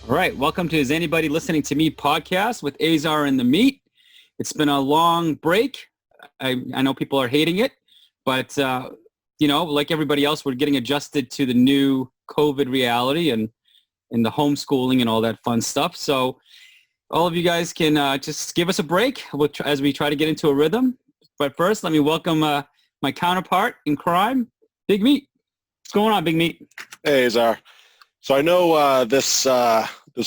All right, welcome to Is Anybody Listening to Me podcast with Azar and the Meat. It's been a long break. I know people are hating it, but like everybody else, we're getting adjusted to the new COVID reality and the homeschooling and all that fun stuff. So all of you guys can just give us a break as we try to get into a rhythm. But first, let me welcome my counterpart in crime, Big Meat. What's going on, Big Meat? Hey, Azar. So I know this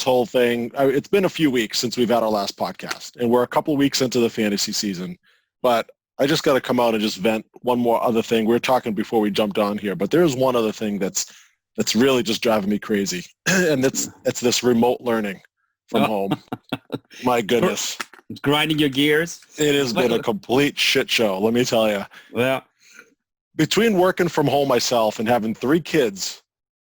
whole thing, it's been a few weeks since we've had our last podcast, and we're a couple weeks into the fantasy season, but I just got to come out and just vent one more other thing. We were talking before we jumped on here, but there's one other thing that's really just driving me crazy, and it's this remote learning from home. My goodness. It's grinding your gears. It has been a complete shit show, let me tell you. Yeah. Between working from home myself and having 3 kids,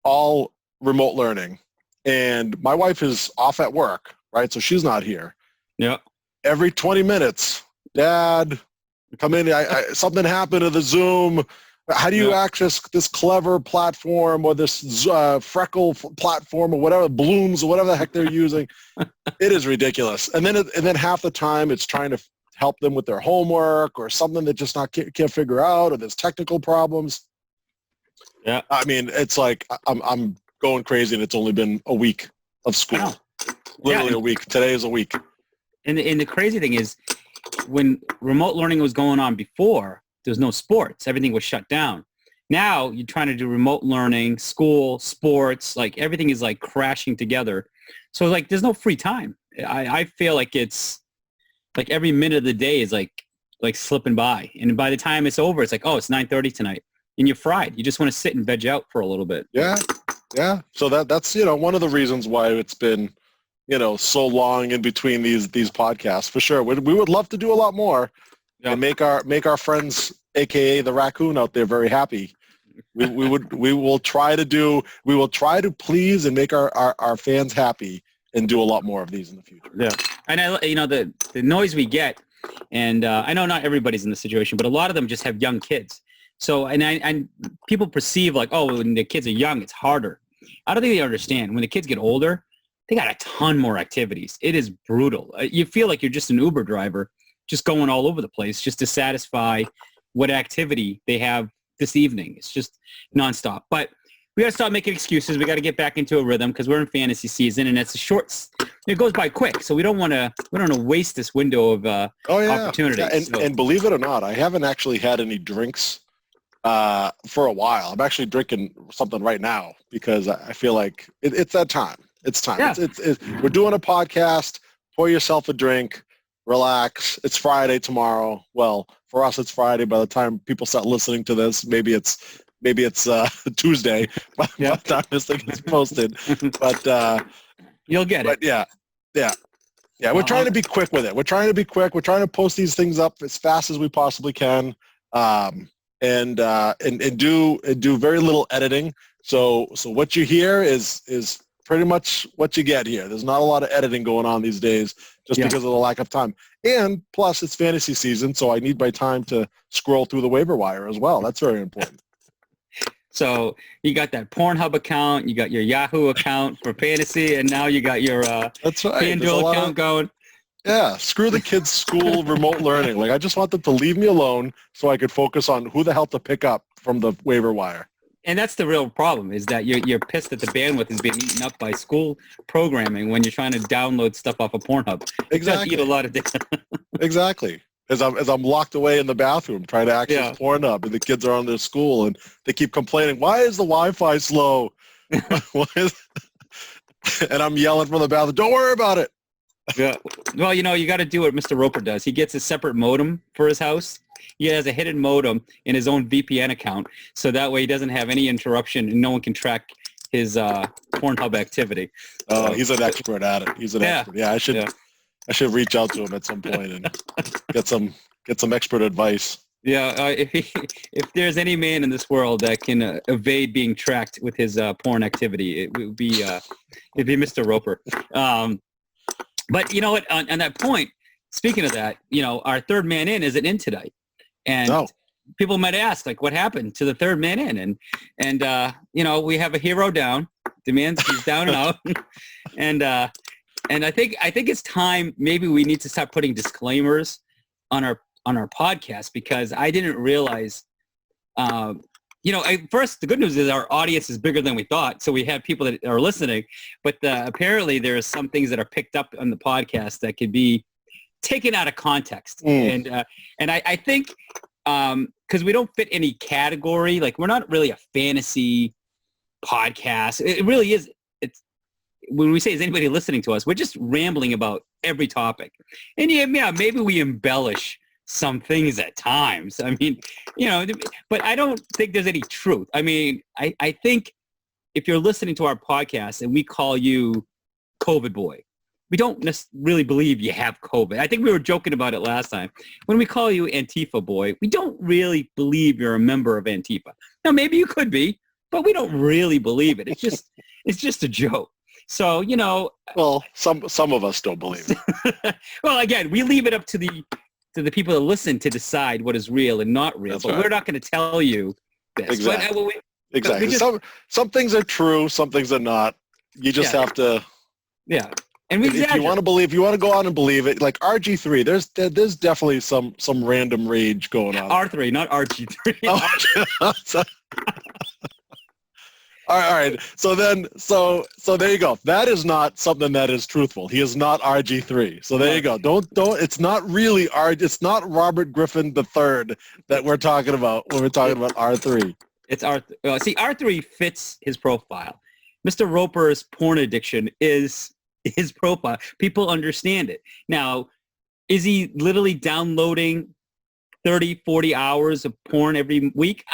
all remote learning, and my wife is off at work, right? So she's not here. Yeah. Every 20 minutes, Dad, come in. Something happened to the Zoom. How do you access this clever platform or this freckle platform or whatever, Blooms or whatever the heck they're using? It is ridiculous. And then half the time it's trying to help them with their homework or something that just can't figure out, or there's technical problems. Yeah. I mean, it's like I'm going crazy, and it's only been a week of school. Literally a week. Today is a week. And the crazy thing is, when remote learning was going on before, there was no sports. Everything was shut down. Now you're trying to do remote learning, school, sports, like everything is like crashing together. So like there's no free time. I feel like it's like every minute of the day is like slipping by. And by the time it's over, it's like, oh, it's 9:30 tonight. And you're fried. You just want to sit and veg out for a little bit. Yeah. So that's one of the reasons why it's been so long in between these podcasts, for sure. We would love to do a lot more and make our friends, aka the raccoon out there, very happy. We will try to please and make our fans happy and do a lot more of these in the future. Yeah. And the noise we get, and I know not everybody's in this situation, but a lot of them just have young kids. So, and people perceive like, oh, when the kids are young, it's harder. I don't think they understand. When the kids get older, they got a ton more activities. It is brutal. You feel like you're just an Uber driver, just going all over the place just to satisfy what activity they have this evening. It's just nonstop. But we got to stop making excuses. We got to get back into a rhythm because we're in fantasy season, and it's it goes by quick. So we don't want to waste this window of opportunity. Yeah. And believe it or not, I haven't actually had any drinks for a while. I'm actually drinking something right now because I feel like it's that time. It's time. Yeah. We're doing a podcast. Pour yourself a drink. Relax. It's Friday tomorrow. Well, for us, it's Friday. By the time people start listening to this, maybe it's Tuesday by the time this thing is posted. But you'll get it. But yeah. We're trying to be quick with it. We're trying to be quick. We're trying to post these things up as fast as we possibly can. And do very little editing. So what you hear is pretty much what you get here. There's not a lot of editing going on these days just because of the lack of time. And plus it's fantasy season, so I need my time to scroll through the waiver wire as well. That's very important. So you got that Pornhub account, you got your Yahoo account for fantasy, and now you got your That's right. FanDuel account going. Yeah, screw the kids' school remote learning. Like, I just want them to leave me alone so I could focus on who the hell to pick up from the waiver wire. And that's the real problem, is that you're pissed that the bandwidth is being eaten up by school programming when you're trying to download stuff off of Pornhub. Exactly. It does eat a lot of data. Exactly. As I'm locked away in the bathroom trying to access Pornhub, and the kids are on their school, and they keep complaining, why is the Wi-Fi slow? And I'm yelling from the bathroom, don't worry about it. Yeah. Well, you got to do what Mr. Roper does. He gets a separate modem for his house. He has a hidden modem in his own VPN account, so that way he doesn't have any interruption and no one can track his Pornhub activity. Oh, he's an expert at it. He's an expert. Yeah, I should reach out to him at some point and get some expert advice. Yeah, if there's any man in this world that can evade being tracked with his porn activity, it'd be Mr. Roper. But you know what? On that point, speaking of that, our third man in isn't in today, and people might ask, like, what happened to the third man in? And we have a hero down. He's down and out. And I think it's time. Maybe we need to start putting disclaimers on our podcast, because I didn't realize. First, the good news is our audience is bigger than we thought. So we have people that are listening, but apparently there are some things that are picked up on the podcast that could be taken out of context. And I think because we don't fit any category, like we're not really a fantasy podcast. It really is. It's when we say, is anybody listening to us? We're just rambling about every topic. And maybe we embellish some things at times. I mean, but I don't think there's any truth. I mean, I think if you're listening to our podcast and we call you COVID boy, we don't really believe you have COVID. I think we were joking about it last time. When we call you Antifa boy, we don't really believe you're a member of Antifa. Now, maybe you could be, but we don't really believe it. It's just a joke. So, Well, some of us don't believe it. Well, again, we leave it up to the people that listen to decide what is real and not real. That's but right. We're not going to tell you this. Exactly. Exactly. Some things are true, some things are not. You just have to. Yeah. And if you want to believe, you want to go on and believe it. Like RG3, there's definitely some random rage going on. R3, not RG3. Oh. All right. So there you go. That is not something that is truthful. He is not RG3. So there you go. Don't. It's not really It's not Robert Griffin III that we're talking about when we're talking about R3. It's R3. See, R3 fits his profile. Mr. Roper's porn addiction is his profile. People understand it. Now, is he literally downloading 30, 40 hours of porn every week?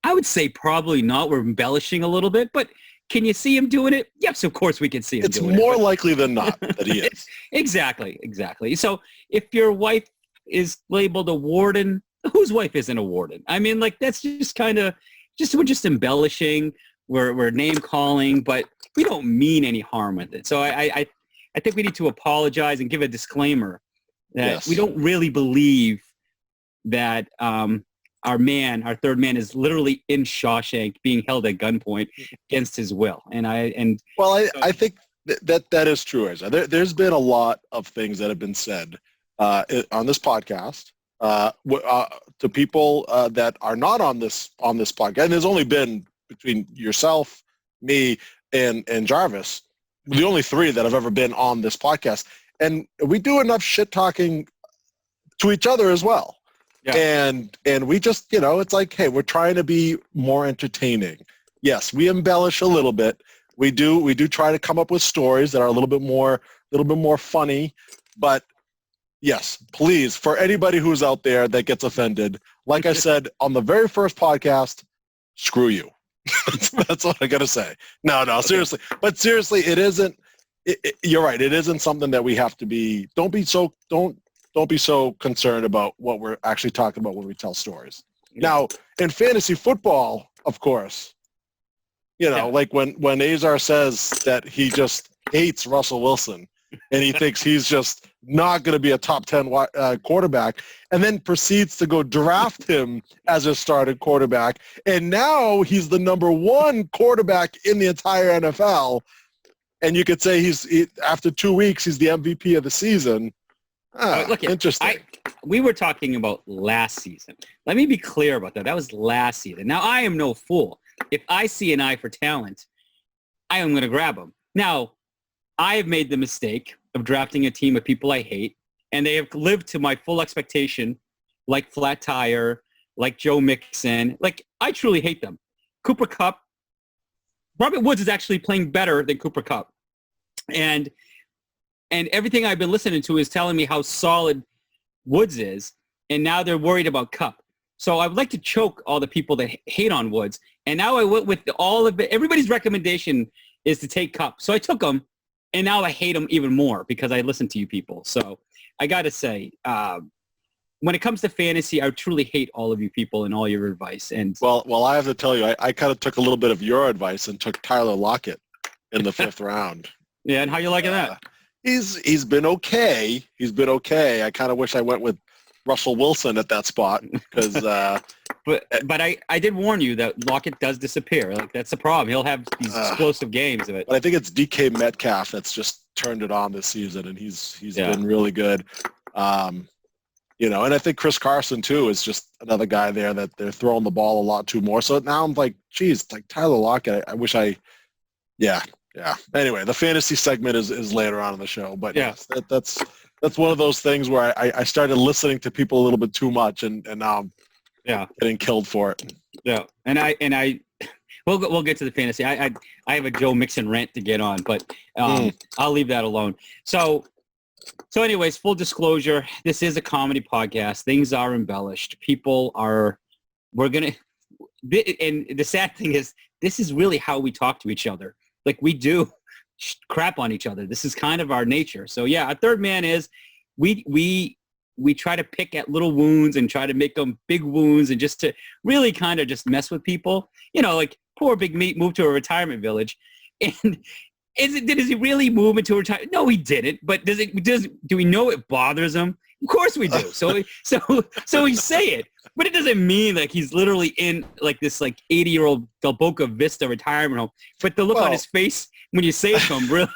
I would say probably not. We're embellishing a little bit, but can you see him doing it? Yes, of course we can see him doing it. It's more likely than not that he is. Exactly. So if your wife is labeled a warden, whose wife isn't a warden? I mean, like, that's just kind of we're just embellishing. We're name calling, but we don't mean any harm with it. So I think we need to apologize and give a disclaimer that we don't really believe that our third man is literally in Shawshank being held at gunpoint against his will. I think that is true. There's been a lot of things that have been said on this podcast to people that are not on this podcast. And there's only been between yourself, me, and Jarvis, the only three that have ever been on this podcast. And we do enough shit talking to each other as well. Yeah. And we just, it's like, hey, we're trying to be more entertaining. Yes, we embellish a little bit. We do try to come up with stories that are a little bit more funny. But yes, please, for anybody who's out there that gets offended, like I said on the very first podcast, screw you. That's what I gotta say. No, seriously. But seriously, it isn't. You're right. It isn't something that we have to be. Don't be so concerned about what we're actually talking about when we tell stories. Yeah. Now, in fantasy football, of course, like when Azar says that he just hates Russell Wilson and he thinks he's just not going to be a top 10 quarterback, and then proceeds to go draft him as a starting quarterback, and now he's the number one quarterback in the entire NFL, and you could say after 2 weeks he's the MVP of the season. Look, interesting. We were talking about last season. Let me be clear about that. That was last season. Now, I am no fool. If I see an eye for talent, I am going to grab him. Now, I have made the mistake of drafting a team of people I hate, and they have lived to my full expectation, like Flat Tire, like Joe Mixon. Like, I truly hate them. Cooper Kupp. Robert Woods is actually playing better than Cooper Kupp. And everything I've been listening to is telling me how solid Woods is, and now they're worried about Kupp. So I would like to choke all the people that hate on Woods, and now I went with everybody's recommendation is to take Kupp. So I took him, and now I hate him even more because I listen to you people. So I got to say, when it comes to fantasy, I truly hate all of you people and all your advice. And well, I have to tell you, I kind of took a little bit of your advice and took Tyler Lockett in the 5th round. Yeah, and how you liking that? He's been okay. He's been okay. I kind of wish I went with Russell Wilson at that spot because. But I did warn you that Lockett does disappear. Like that's the problem. He'll have these explosive games of it. But I think it's DK Metcalf that's just turned it on this season, and he's been really good. You know, and I think Chris Carson too is just another guy there that they're throwing the ball a lot too more. So now I'm like, geez, like Tyler Lockett. I wish yeah. Anyway, the fantasy segment is later on in the show, but yes, that's one of those things where I started listening to people a little bit too much, and now I'm getting killed for it. Yeah, and I we'll get to the fantasy. I have a Joe Mixon rant to get on, but I'll leave that alone. So anyways, full disclosure, this is a comedy podcast. Things are embellished. And the sad thing is, this is really how we talk to each other. Like we do crap on each other. This is kind of our nature. So yeah, our third man is we try to pick at little wounds and try to make them big wounds and just to really kind of just mess with people. You know, like poor Big Meat moved to a retirement village, and did he really move into retirement? No, he didn't. But do we know it bothers him? Of course we do. So we say it, but it doesn't mean like he's literally in like this like 80-year-old Del Boca Vista retirement home. But the look on his face when you say it to him, really.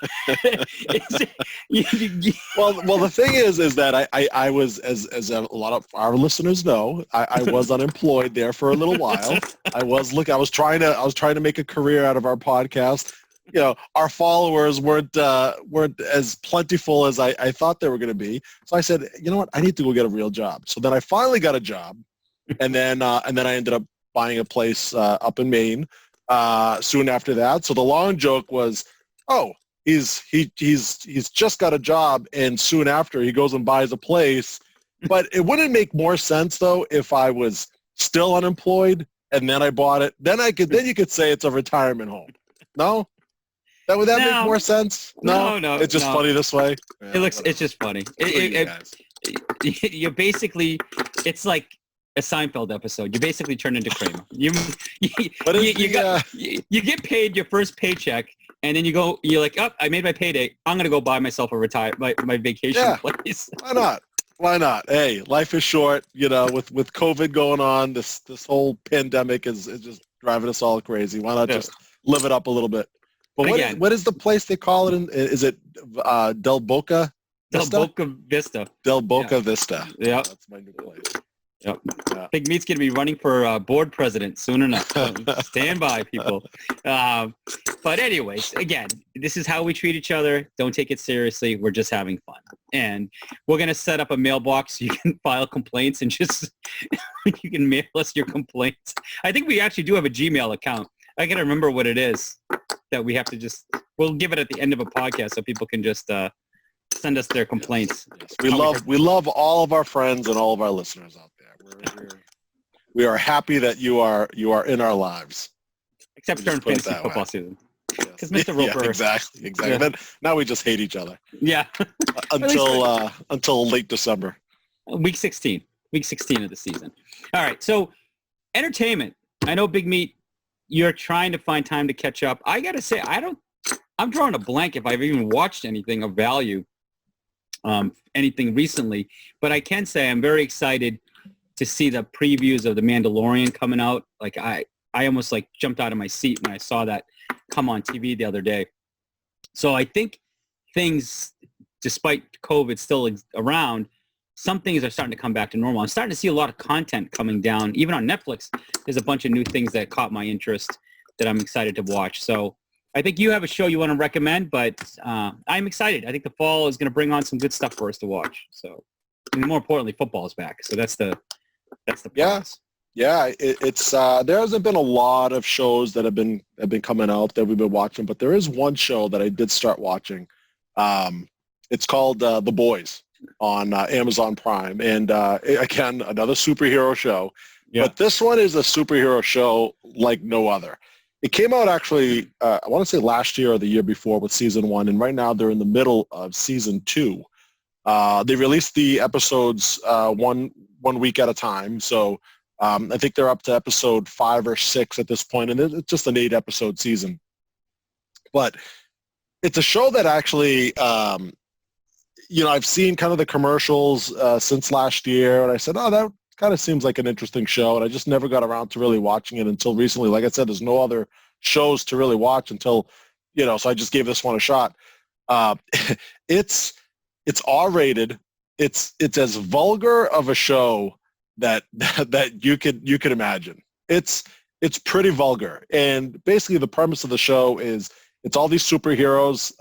Well, the thing is that I was, as a lot of our listeners know, I was unemployed there for a little while. I was trying to make a career out of our podcast. You know, our followers weren't as plentiful as I thought they were going to be. So I said, you know what, I need to go get a real job. So then I finally got a job, and then I ended up buying a place up in Maine soon after that. So the long joke was, he's just got a job, and soon after he goes and buys a place. But it wouldn't make more sense though if I was still unemployed and then I bought it. Then you could say it's a retirement home. No. Would that make more sense? No. It's just funny this way. Yeah, it's just funny. You're basically, it's like a Seinfeld episode. You basically turn into Kramer. You get paid your first paycheck, and then you're like, I made my payday. I'm gonna go buy myself my vacation place. Why not? Hey, life is short. You know, with COVID going on, this whole pandemic is just driving us all crazy. Why not just live it up a little bit? But what is the place they call it? Is it Del Boca Vista? Del Boca Vista. Del Boca Vista. Yeah. That's my new place. Yep. Yeah. Big Meat's going to be running for board president soon enough. So stand by, people. But anyways, again, this is how we treat each other. Don't take it seriously. We're just having fun. And we're going to set up a mailbox so you can file complaints and just you can mail us your complaints. I think we actually do have a Gmail account. I got to remember what it is that we have to we'll give it at the end of a podcast so people can just send us their complaints. Yes. We love all of our friends and all of our listeners out there. We are happy that you are in our lives. Except during fantasy football season. Because Mr. Roper. Exactly. Yeah. Then, now we just hate each other. Yeah. until late December. Week 16 of the season. All right. So entertainment. I know Big Meat, you're trying to find time to catch up. I got to say, I'm drawing a blank if I've even watched anything of value, anything recently. But I can say I'm very excited to see the previews of The Mandalorian coming out. Like I almost like jumped out of my seat when I saw that come on TV the other day. So I think things, despite COVID still around, some things are starting to come back to normal. I'm starting to see a lot of content coming down. Even on Netflix, there's a bunch of new things that caught my interest that I'm excited to watch. So I think you have a show you want to recommend, but I'm excited. I think the fall is going to bring on some good stuff for us to watch. So, and more importantly, football is back. So that's the promise. Yeah. It's there hasn't been a lot of shows that have been coming out that we've been watching, but there is one show that I did start watching. It's called The Boys on Amazon Prime, and again, another superhero show. Yeah. But this one is a superhero show like no other. It came out actually, I want to say last year or the year before with season 1, and right now they're in the middle of season 2. They released the episodes one week at a time, so I think they're up to episode 5 or 6 at this point, and it's just an 8-episode season. But it's a show that actually, I've seen kind of the commercials since last year, and I said, oh, that kind of seems like an interesting show, and I just never got around to really watching it until recently. Like I said, there's no other shows to really watch until, so I just gave this one a shot. It's R-rated. It's as vulgar of a show that you could imagine. It's pretty vulgar, and basically the premise of the show is it's all these superheroes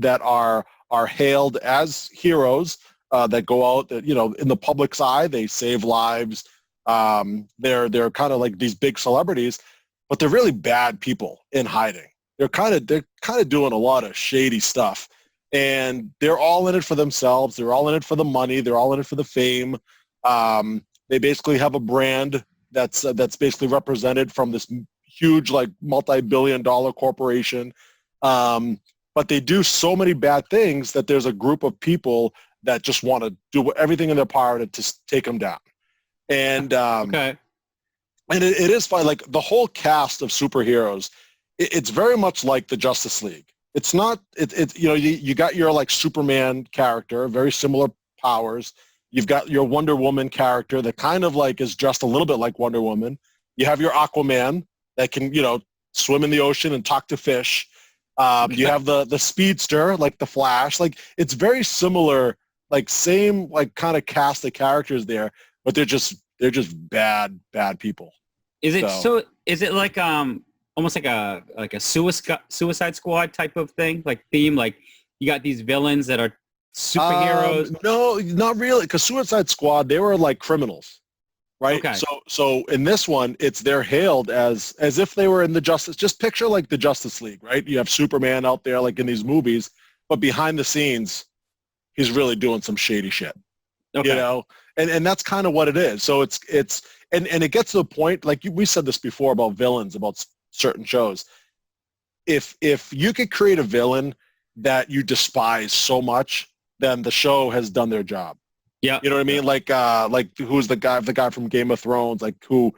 that are hailed as heroes that go out, in the public's eye. They save lives. They're kind of like these big celebrities, but they're really bad people in hiding. They're kind of doing a lot of shady stuff, and they're all in it for themselves. They're all in it for the money. They're all in it for the fame. They basically have a brand that's basically represented from this huge, like, multi-billion-dollar corporation. But they do so many bad things that there's a group of people that just want to do everything in their power to take them down. And Okay. And it is fun. Like, the whole cast of superheroes, it's very much like the Justice League. It's not. You got your, like, Superman character, very similar powers. You've got your Wonder Woman character that kind of, like, is dressed a little bit like Wonder Woman. You have your Aquaman that can, swim in the ocean and talk to fish. You have the speedster, like the Flash. Like, it's very similar, like, same, like, kind of cast of characters there, but they're just bad people. Is it is it like almost like a Suicide Squad type of thing, like theme? Like, you got these villains that are superheroes? No, not really, because Suicide Squad, they were like criminals, right? Okay. So in this one, they're hailed as if they were in the Justice. Just picture like the Justice League, right? You have Superman out there, like in these movies, but behind the scenes, he's really doing some shady shit. Okay. And that's kind of what it is. So it's and it gets to the point, like we said this before about villains, about certain shows. If you could create a villain that you despise so much, then the show has done their job. Yeah. You know what I mean? Like who's the guy from Game of Thrones, like who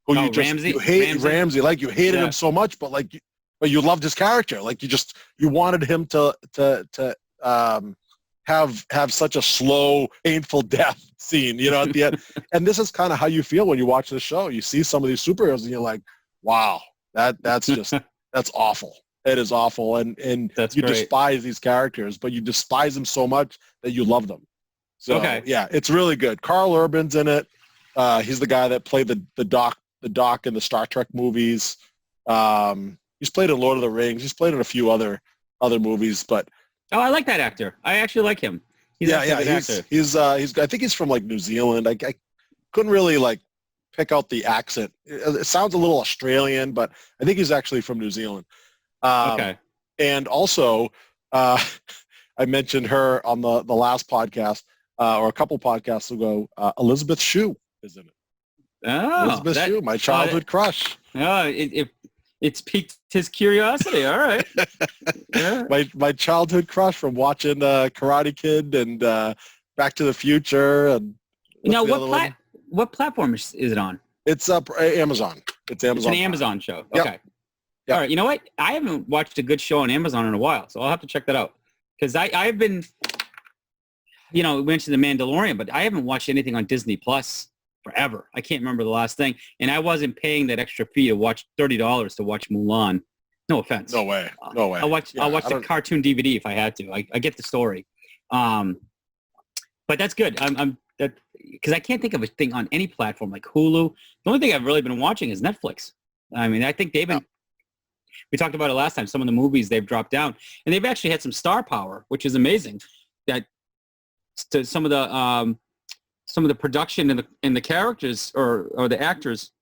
you just Ramsay? you hate Ramsay, like you hated him so much, but you loved his character. Like you wanted him to have such a slow, painful death scene, at the end. And this is kind of how you feel when you watch the show. You see some of these superheroes and you're like, wow, that's just that's awful. It is awful. And That's you great. despise these characters, but you despise them so much that you love them. So yeah, it's really good. Carl Urban's in it. He's the guy that played the Doc in the Star Trek movies. He's played in Lord of the Rings. He's played in a few other movies, but Oh, I like that actor. I actually like him. He's a good actor. He's I think he's from like New Zealand. I couldn't really like pick out the accent. It sounds a little Australian, but I think he's actually from New Zealand. Okay. And also, I mentioned her on the last podcast or a couple podcasts ago. Elizabeth Shue is in it. Oh, Elizabeth Shue, my childhood crush. Oh, it's piqued his curiosity. All right. Yeah. My childhood crush from watching Karate Kid and Back to the Future. And Now, what platform is it on? It's Amazon. It's Amazon. It's an Amazon show. Yep. Okay. Yep. All right. You know what? I haven't watched a good show on Amazon in a while, so I'll have to check that out. Because I've been, we mentioned The Mandalorian, but I haven't watched anything on Disney Plus forever. I can't remember the last thing. And I wasn't paying that extra fee to watch $30 to watch Mulan. No offense. No way. No way. I'll watch the cartoon DVD if I had to. I get the story. But that's good. Because I can't think of a thing on any platform like Hulu. The only thing I've really been watching is Netflix. I mean, I think they've been, we talked about it last time, some of the movies they've dropped down. And they've actually had some star power, which is amazing. That to some of the production and the characters or the actors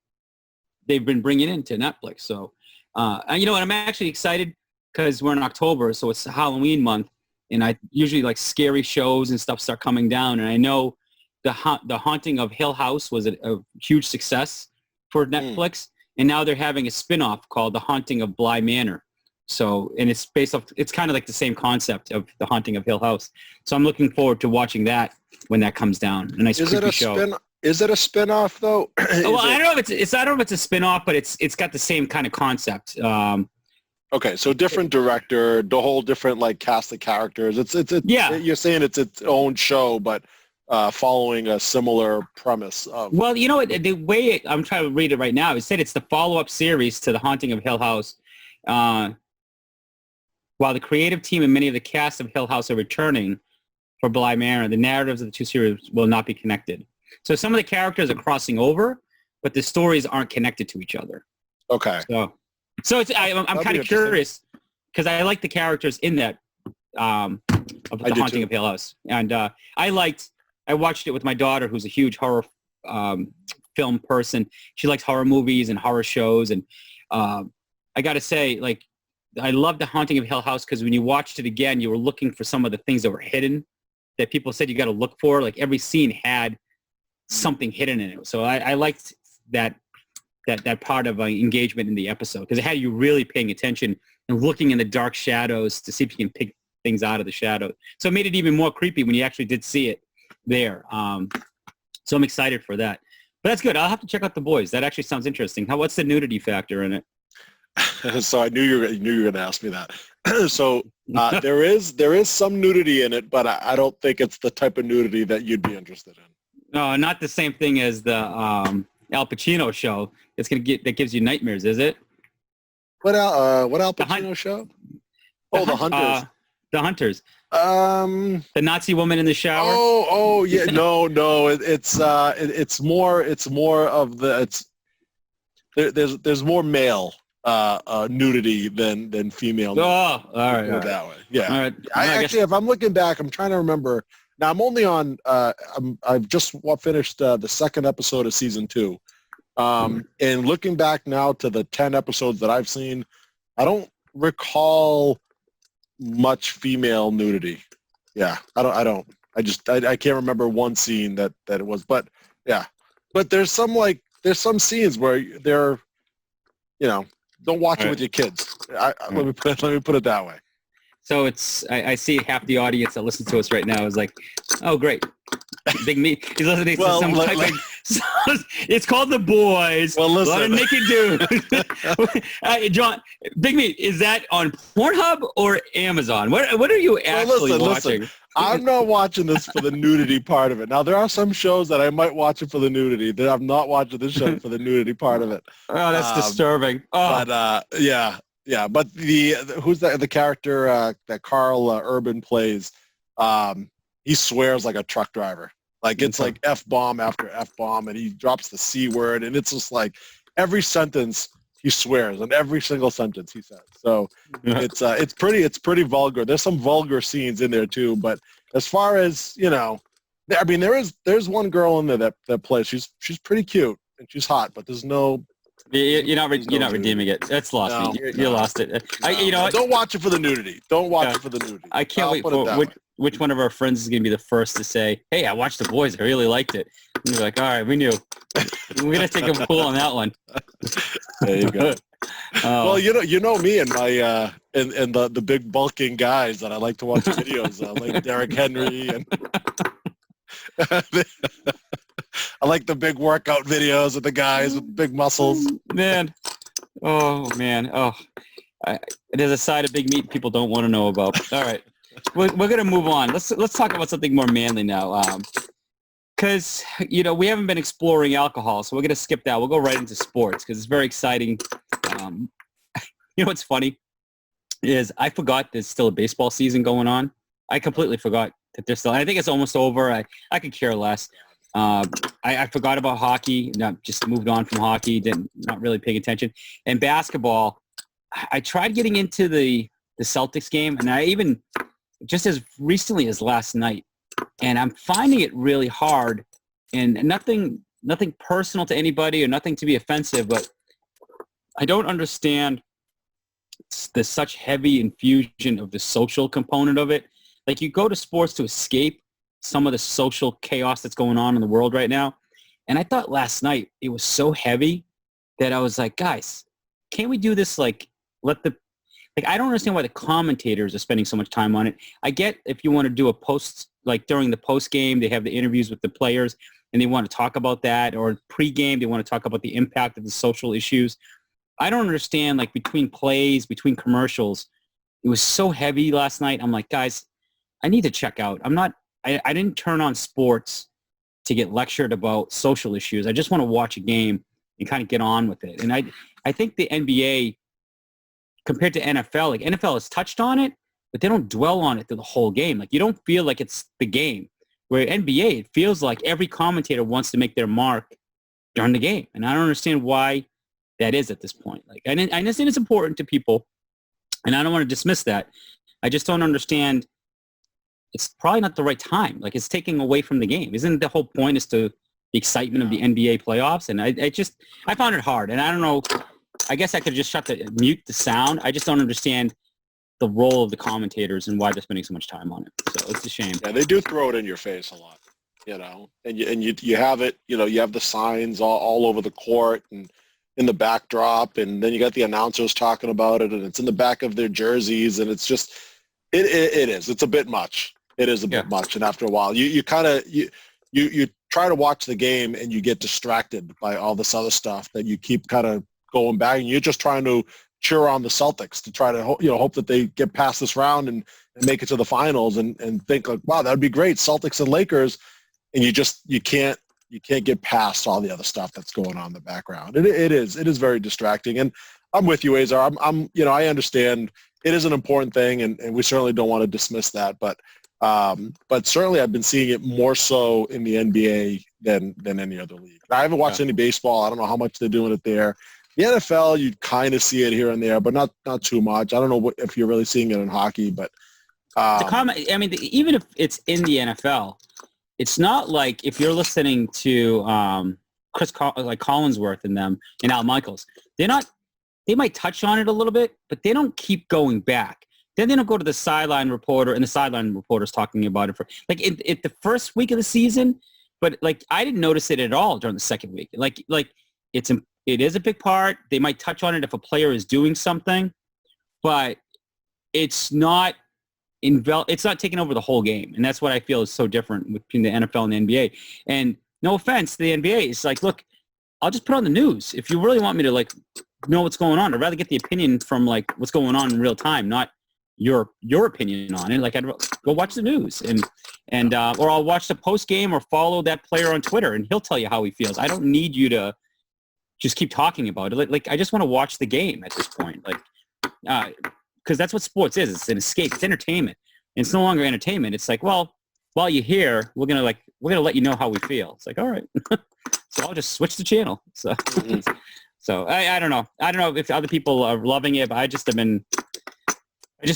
they've been bringing into Netflix. So, and I'm actually excited because we're in October, so it's Halloween month, and I usually like scary shows and stuff start coming down. And I know the Haunting of Hill House was a huge success for Netflix, and now they're having a spin-off called The Haunting of Bly Manor. So, and it's based off, it's kind of like the same concept of The Haunting of Hill House. So I'm looking forward to watching that when that comes down. A nice creepy show. Is it a spin-off though? I don't know if it's a spin-off, but it's got the same kind of concept. Okay, so different director, the whole different like cast of characters. Yeah. You're saying it's its own show, but following a similar premise of. Well, you know what? The way I'm trying to read it right now, it said it's the follow-up series to The Haunting of Hill House. While the creative team and many of the cast of Hill House are returning for Bly Manor, the narratives of the two series will not be connected. So some of the characters are crossing over, but the stories aren't connected to each other. Okay. So it's I'm kind of curious because I like the characters in that of The Haunting of Hill House, and I watched it with my daughter, who's a huge horror film person. She likes horror movies and horror shows, and I got to say, like, I love The Haunting of Hill House because when you watched it again, you were looking for some of the things that were hidden that people said you got to look for. Like every scene had something hidden in it. So I liked that part of engagement in the episode because it had you really paying attention and looking in the dark shadows to see if you can pick things out of the shadow. So it made it even more creepy when you actually did see it there. So I'm excited for that. But that's good. I'll have to check out The Boys. That actually sounds interesting. What's the nudity factor in it? So I knew you were going to ask me that. So there is some nudity in it, but I don't think it's the type of nudity that you'd be interested in. No, not the same thing as the Al Pacino show. That gives you nightmares, is it? What Al Pacino show? The Hunters. The Hunters. The Nazi woman in the shower. Oh yeah, no. It's more of the there's more male nudity than female. Oh, all right. That way. Yeah. All right. Actually, if I'm looking back, I'm trying to remember. Now I'm only on. I've just finished the second episode of season 2, and looking back now to the 10 episodes that I've seen, I don't recall much female nudity. Yeah, I don't. I can't remember one scene that it was, but yeah. But there's some scenes where they're, don't watch it with your kids. Let me put it that way. So I see half the audience that listens to us right now is like, oh great, Big Meat. He's listening to some type of. It's called The Boys. Well, listen, a lot of naked dude. John, Big Meat, is that on Pornhub or Amazon? What are you actually watching? Listen. I'm not watching this for the nudity part of it. Now, there are some shows that I might watch it for the nudity. That I'm not watching this show for the nudity part of it. Oh, that's disturbing. Oh. But yeah. But who's the character that Carl Urban plays? He swears like a truck driver. Like it's like F-bomb after F-bomb, and he drops the C word, and it's just like every sentence he swears, and every single sentence he says. So it's pretty vulgar. There's some vulgar scenes in there too, but as far as I mean, there's one girl in there that plays. She's pretty cute and she's hot, but there's no. You're not redeeming it. That's lost. You lost it. Don't watch it for the nudity. Don't watch it for the nudity. I can't wait for which one of our friends is going to be the first to say, "Hey, I watched The Boys. I really liked it." And you're like, "All right, we knew." We're gonna take a pool on that one. There you go. Well, you know me and my and the big bulking guys that I like to watch videos like Derek Henry and I like the big workout videos of the guys with big muscles. Man. Oh man. Oh, there's a side of Big Meat people don't want to know about. All right, we're gonna move on. Let's talk about something more manly now. Because we haven't been exploring alcohol, so we're gonna skip that. We'll go right into sports because it's very exciting. What's funny is I forgot there's still a baseball season going on. I completely forgot that there's still. I think it's almost over. I could care less. I forgot about hockey. Just moved on from hockey. Not really paying attention. And basketball, I tried getting into the Celtics game, and I even just as recently as last night. And I'm finding it really hard, and nothing personal to anybody or nothing to be offensive, but I don't understand the such heavy infusion of the social component of it. Like you go to sports to escape some of the social chaos that's going on in the world right now. And I thought last night it was so heavy that I was like, guys, can't we do this? I don't understand why the commentators are spending so much time on it. I get if you want to do a post, like during the post game, they have the interviews with the players and they want to talk about that, or pre-game, they want to talk about the impact of the social issues. I don't understand, like, between plays, between commercials, it was so heavy last night. I'm like, guys, I need to check out. I didn't turn on sports to get lectured about social issues. I just want to watch a game and kind of get on with it. And I think the NBA, compared to NFL, like NFL has touched on it, but they don't dwell on it through the whole game. Like, you don't feel like it's the game. Where NBA, it feels like every commentator wants to make their mark during the game. And I don't understand why that is at this point. Like, I understand it's important to people, and I don't want to dismiss that. I just don't understand. It's probably not the right time. Like, it's taking away from the game. Isn't the whole point is to the excitement of the NBA playoffs? And I found it hard. And I don't know, I guess I could just mute the sound. I just don't understand the role of the commentators and why they're spending so much time on it. So it's a shame. Yeah, they do throw it in your face a lot, and you have it, you have the signs all over the court and in the backdrop, and then you got the announcers talking about it, and it's in the back of their jerseys, and it's just, it's a bit much. It is a bit much. And after a while, you try to watch the game and you get distracted by all this other stuff that you keep kind of going back, and you're just trying to cheer on the Celtics to try to hope that they get past this round and make it to the finals, and think like, wow, that'd be great, Celtics and Lakers, and you can't get past all the other stuff that's going on in the background. It is very distracting, and I'm with you, Azar. I understand it is an important thing, and we certainly don't want to dismiss that, but certainly I've been seeing it more so in the NBA than any other league. I haven't watched any baseball. I don't know how much they're doing it there. The NFL, you kind of see it here and there, but not too much. I don't know if you're really seeing it in hockey, but even if it's in the NFL, it's not like if you're listening to like Collinsworth and them and Al Michaels, they might touch on it a little bit, but they don't keep going back. Then they don't go to the sideline reporter, and the sideline reporter's talking about it for like the first week of the season, but like I didn't notice it at all during the second week. Like it is a big part. They might touch on it if a player is doing something, but it's not taking over the whole game. And that's what I feel is so different between the NFL and the NBA. And no offense to the NBA, it's like, look, I'll just put on the news. If you really want me to like know what's going on, I'd rather get the opinion from like what's going on in real time, not your opinion on it. Like, I'd go watch the news and or I'll watch the post game or follow that player on Twitter, and he'll tell you how he feels. I don't need you to just keep talking about it. Like I just want to watch the game at this point. Like, because that's what sports is. It's an escape. It's entertainment. And it's no longer entertainment. It's like, well, while you're here, we're gonna let you know how we feel. It's like, all right. So I'll just switch the channel. So, so I don't know. I don't know if other people are loving it, but I just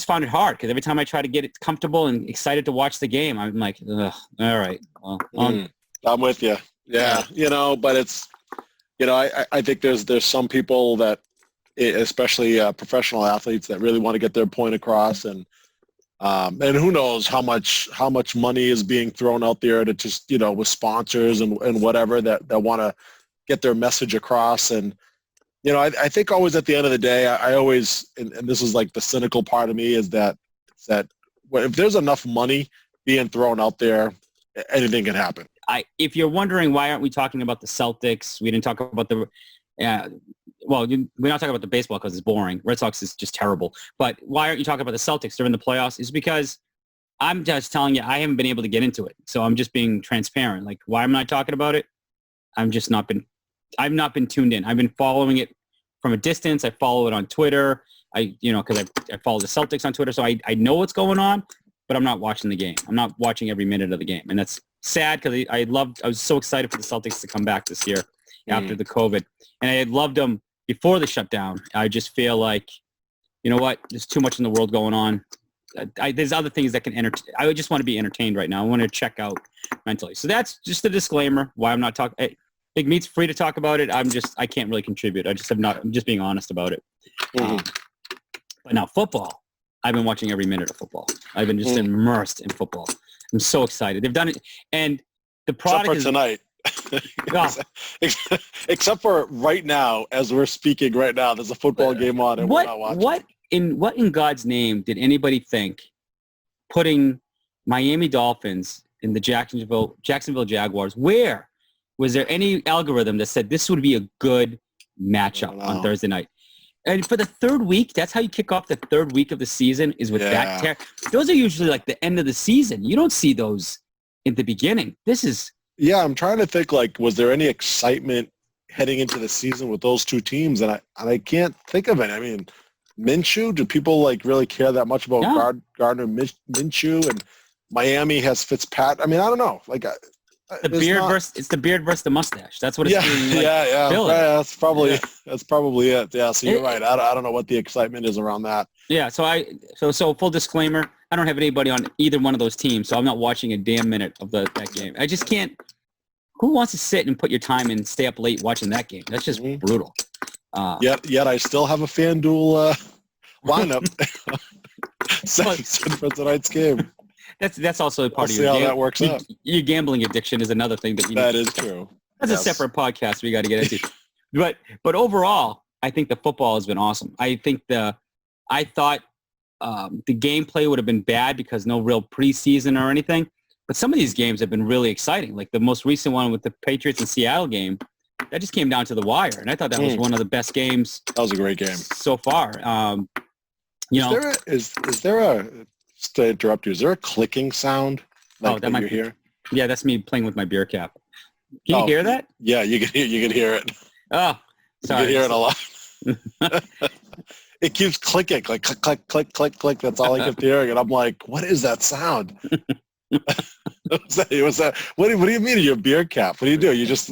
found it hard because every time I try to get it comfortable and excited to watch the game, I'm like, ugh, all right. Well, I'm with you. Yeah. But it's, I think there's some people that, especially professional athletes, that really want to get their point across, and who knows how much money is being thrown out there to just, with sponsors and whatever that want to get their message across. And, I think always at the end of the day, I always, and this is like the cynical part of me, is that if there's enough money being thrown out there, anything can happen. If you're wondering why aren't we talking about the Celtics, we didn't talk about the we're not talking about the baseball because it's boring. Red Sox is just terrible. But why aren't you talking about the Celtics during the playoffs? Is because I'm just telling you, I haven't been able to get into it. So I'm just being transparent. Like, why am I talking about it? I've not been tuned in. I've been following it from a distance. I follow it on Twitter. Because I follow the Celtics on Twitter. So I know what's going on, but I'm not watching the game. I'm not watching every minute of the game. And that's sad because I was so excited for the Celtics to come back this year after the COVID. And I had loved them before the shutdown. I just feel like, you know what, there's too much in the world going on. There's other things that can entertain. I would just want to be entertained right now. I want to check out mentally. So that's just a disclaimer why I'm not talking. Big Meat's free to talk about it. I can't really contribute. I'm just being honest about it. But now football, I've been watching every minute of football. I've been just immersed in football. I'm so excited. They've done it. And the product is tonight. Except for right now, as we're speaking right now, there's a football game on and we're not watching. What in God's name did anybody think putting Miami Dolphins in the Jacksonville Jaguars? Where was there any algorithm that said this would be a good matchup on Thursday night? And for the third week, that's how you kick off the third week of the season is with that tear. Those are usually like the end of the season. You don't see those in the beginning. This is... Yeah, I'm trying to think, like, was there any excitement heading into the season with those two teams? And I can't think of it. I mean, Minshew, do people, like, really care that much about Gardner Minshew? And Miami has Fitzpatrick. I mean, I don't know. Like, it's the beard versus the mustache. That's what it's doing. Like, yeah. That's probably it. Yeah. So you're right. I don't know what the excitement is around that. Yeah. So full disclaimer, I don't have anybody on either one of those teams, so I'm not watching a damn minute of that game. I just can't. Who wants to sit and put your time and stay up late watching that game? That's just brutal. Yet I still have a FanDuel lineup set for tonight's game. That's also part of your how that works out. Your gambling addiction is another thing that you that is true. That's a separate podcast we got to get into. but overall, I think the football has been awesome. I thought the gameplay would have been bad because no real preseason or anything. But some of these games have been really exciting. Like the most recent one with the Patriots and Seattle game, that just came down to the wire, and I thought that was one of the best games. That was a great game so far. Is there a just to interrupt you? Is there a clicking sound? Like that you hear? Yeah, that's me playing with my beer cap. Can you hear that? Yeah, you can hear it. Oh, sorry. You can hear it a lot. It keeps clicking, like click, click, click, click, click. That's all I kept hearing, and I'm like, "What is that sound?" It was that. What do you mean? Your beer cap? What do you do? You just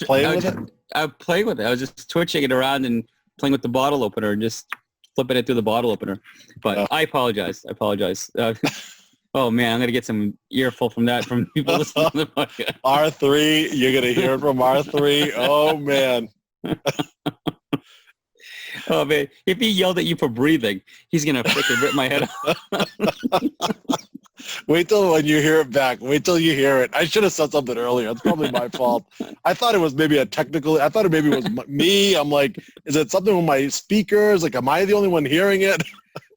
playing with it? I'm playing with it. I was just twitching it around and playing with the bottle opener and just flipping it through the bottle opener. But I apologize. Oh man, I'm gonna get some earful from that from people listening to the podcast. R3, you're gonna hear it from R3. Oh man. Oh man, if he yelled at you for breathing, he's gonna freaking rip my head off. Wait till when you hear it back. Wait till you hear it. I should have said something earlier. It's probably my fault. I thought it was maybe I thought it maybe was me. I'm like, is it something with my speakers? Like, am I the only one hearing it?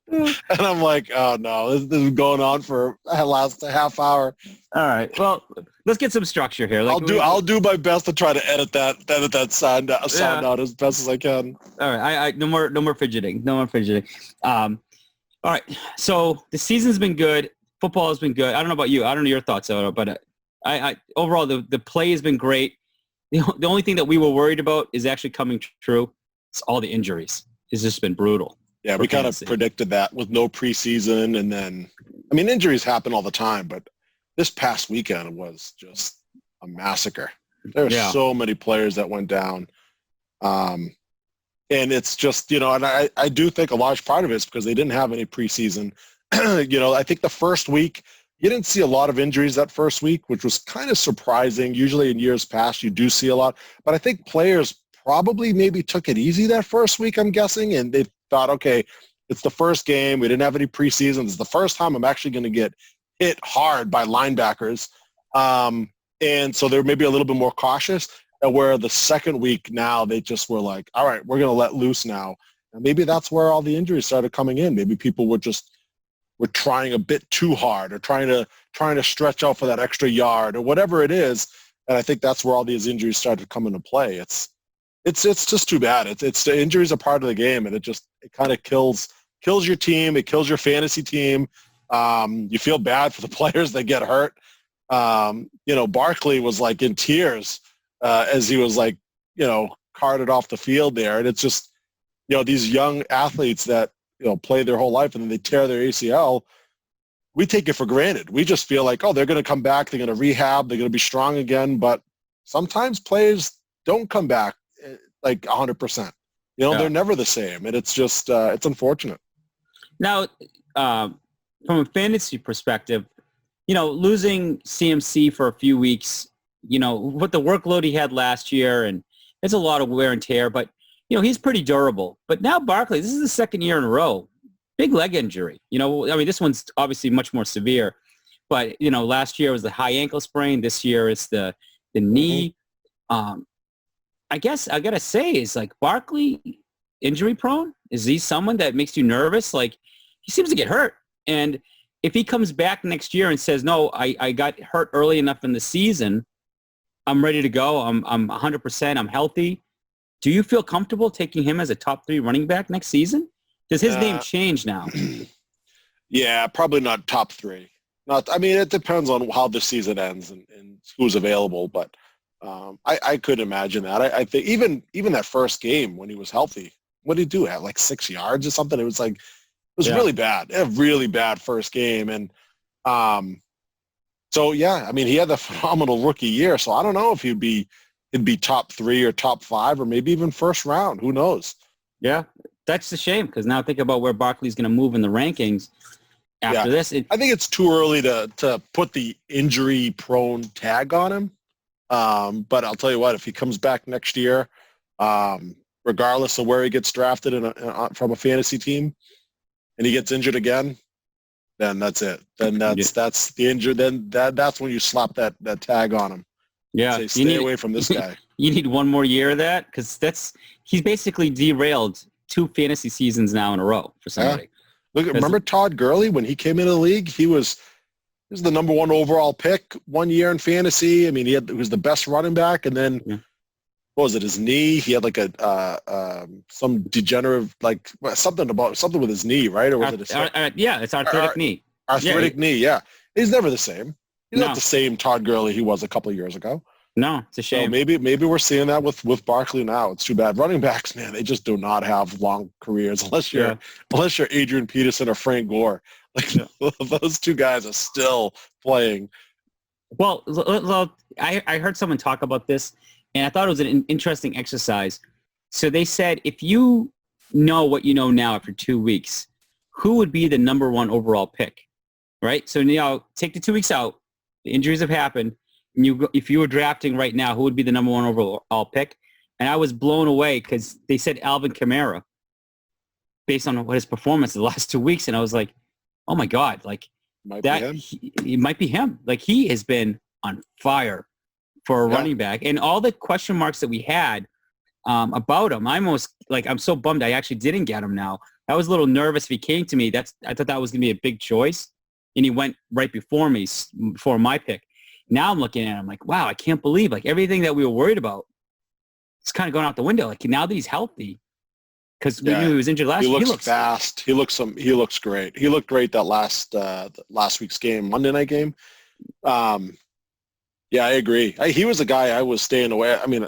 And I'm like, oh no, this is going on for the last half hour. All right. Well, let's get some structure here. Like, I'll do my best to try to edit that sound out as best as I can. All right. No more fidgeting. No more fidgeting. All right. So the season's been good. Football has been good. I don't know about you. I don't know your thoughts, but I overall the play has been great. The only thing that we were worried about is actually coming true. It's all the injuries. It's just been brutal. Yeah, we kind of predicted that with no preseason, and then I mean injuries happen all the time, but this past weekend was just a massacre. There were so many players that went down, and it's just and I do think a large part of it is because they didn't have any preseason. I think the first week, you didn't see a lot of injuries that first week, which was kind of surprising. Usually in years past, you do see a lot. But I think players probably maybe took it easy that first week, I'm guessing, and they thought, okay, it's the first game. We didn't have any preseason. It's the first time I'm actually going to get hit hard by linebackers. And so they're maybe a little bit more cautious. And where the second week now, they just were like, all right, we're going to let loose now. And maybe that's where all the injuries started coming in. Maybe people were trying a bit too hard or trying to stretch out for that extra yard or whatever it is. And I think that's where all these injuries started to come into play. It's just too bad. It's the injuries are part of the game, and it kind of kills your team. It kills your fantasy team. You feel bad for the players that get hurt. Barkley was like in tears as he was like, carted off the field there. And it's just, these young athletes that, play their whole life and then they tear their ACL, we take it for granted. We just feel like, oh, they're going to come back. They're going to rehab. They're going to be strong again. But sometimes players don't come back like 100%. They're never the same. And it's just, it's unfortunate. Now, from a fantasy perspective, losing CMC for a few weeks, with the workload he had last year, and it's a lot of wear and tear, but he's pretty durable. But now Barkley, this is the second year in a row. Big leg injury. This one's obviously much more severe. But, last year was the high ankle sprain. This year it's the knee. I guess I got to say, is like Barkley injury prone? Is he someone that makes you nervous? Like, he seems to get hurt. And if he comes back next year and says, no, I got hurt early enough in the season, I'm ready to go. I'm 100%. I'm healthy. Do you feel comfortable taking him as a top 3 running back next season? Does his name change now? Yeah, probably not top 3. Not. I mean, it depends on how the season ends and who's available. But I could imagine that. I think even that first game when he was healthy, what did he do? Have like 6 yards or something? It was like really bad. A really bad first game. And so yeah, I mean, he had the phenomenal rookie year. So I don't know if he'd be top 3 or top 5 or maybe even first round. Who knows? Yeah, that's a shame because now think about where Barkley's going to move in the rankings after this. I think it's too early to put the injury-prone tag on him. But I'll tell you what, if he comes back next year, regardless of where he gets drafted from a fantasy team, and he gets injured again, then that's it. Then that's the injury. Then that's when you slap that tag on him. Yeah, say, stay away from this guy. You need one more year of that because he's basically derailed 2 fantasy seasons now in a row for somebody. Yeah. Look, remember Todd Gurley when he came into the league? He was the number 1 overall pick one year in fantasy. I mean, he was the best running back, and then what was it? His knee? He had like some degenerative, like something with his knee, right? Or was it? It's arthritic knee. Arthritic knee. Yeah, he's never the same. He's not the same Todd Gurley he was a couple of years ago. No, it's a shame. So maybe we're seeing that with Barkley now. It's too bad. Running backs, man, they just do not have long careers unless you're Adrian Peterson or Frank Gore. Like those 2 guys are still playing. Well, I heard someone talk about this, and I thought it was an interesting exercise. So they said if you know what you know now after 2 weeks, who would be the number 1 overall pick, right? So now take the 2 weeks out. The injuries have happened. And if you were drafting right now, who would be the number 1 overall pick? And I was blown away because they said Alvin Kamara based on what his performance the last 2 weeks. And I was like, oh my God, like it might be him. Like he has been on fire for a running back. And all the question marks that we had about him, I'm so bummed I actually didn't get him now. I was a little nervous if he came to me. I thought that was going to be a big choice. And he went right before me, before my pick. Now I'm looking at him like, wow, I can't believe like everything that we were worried about is kind of going out the window. Like now that he's healthy, because we knew he was injured last year. He looks fast. He looks great. He looked great that last week's game, Monday night game. Yeah, I agree. He was a guy I was staying away. I mean,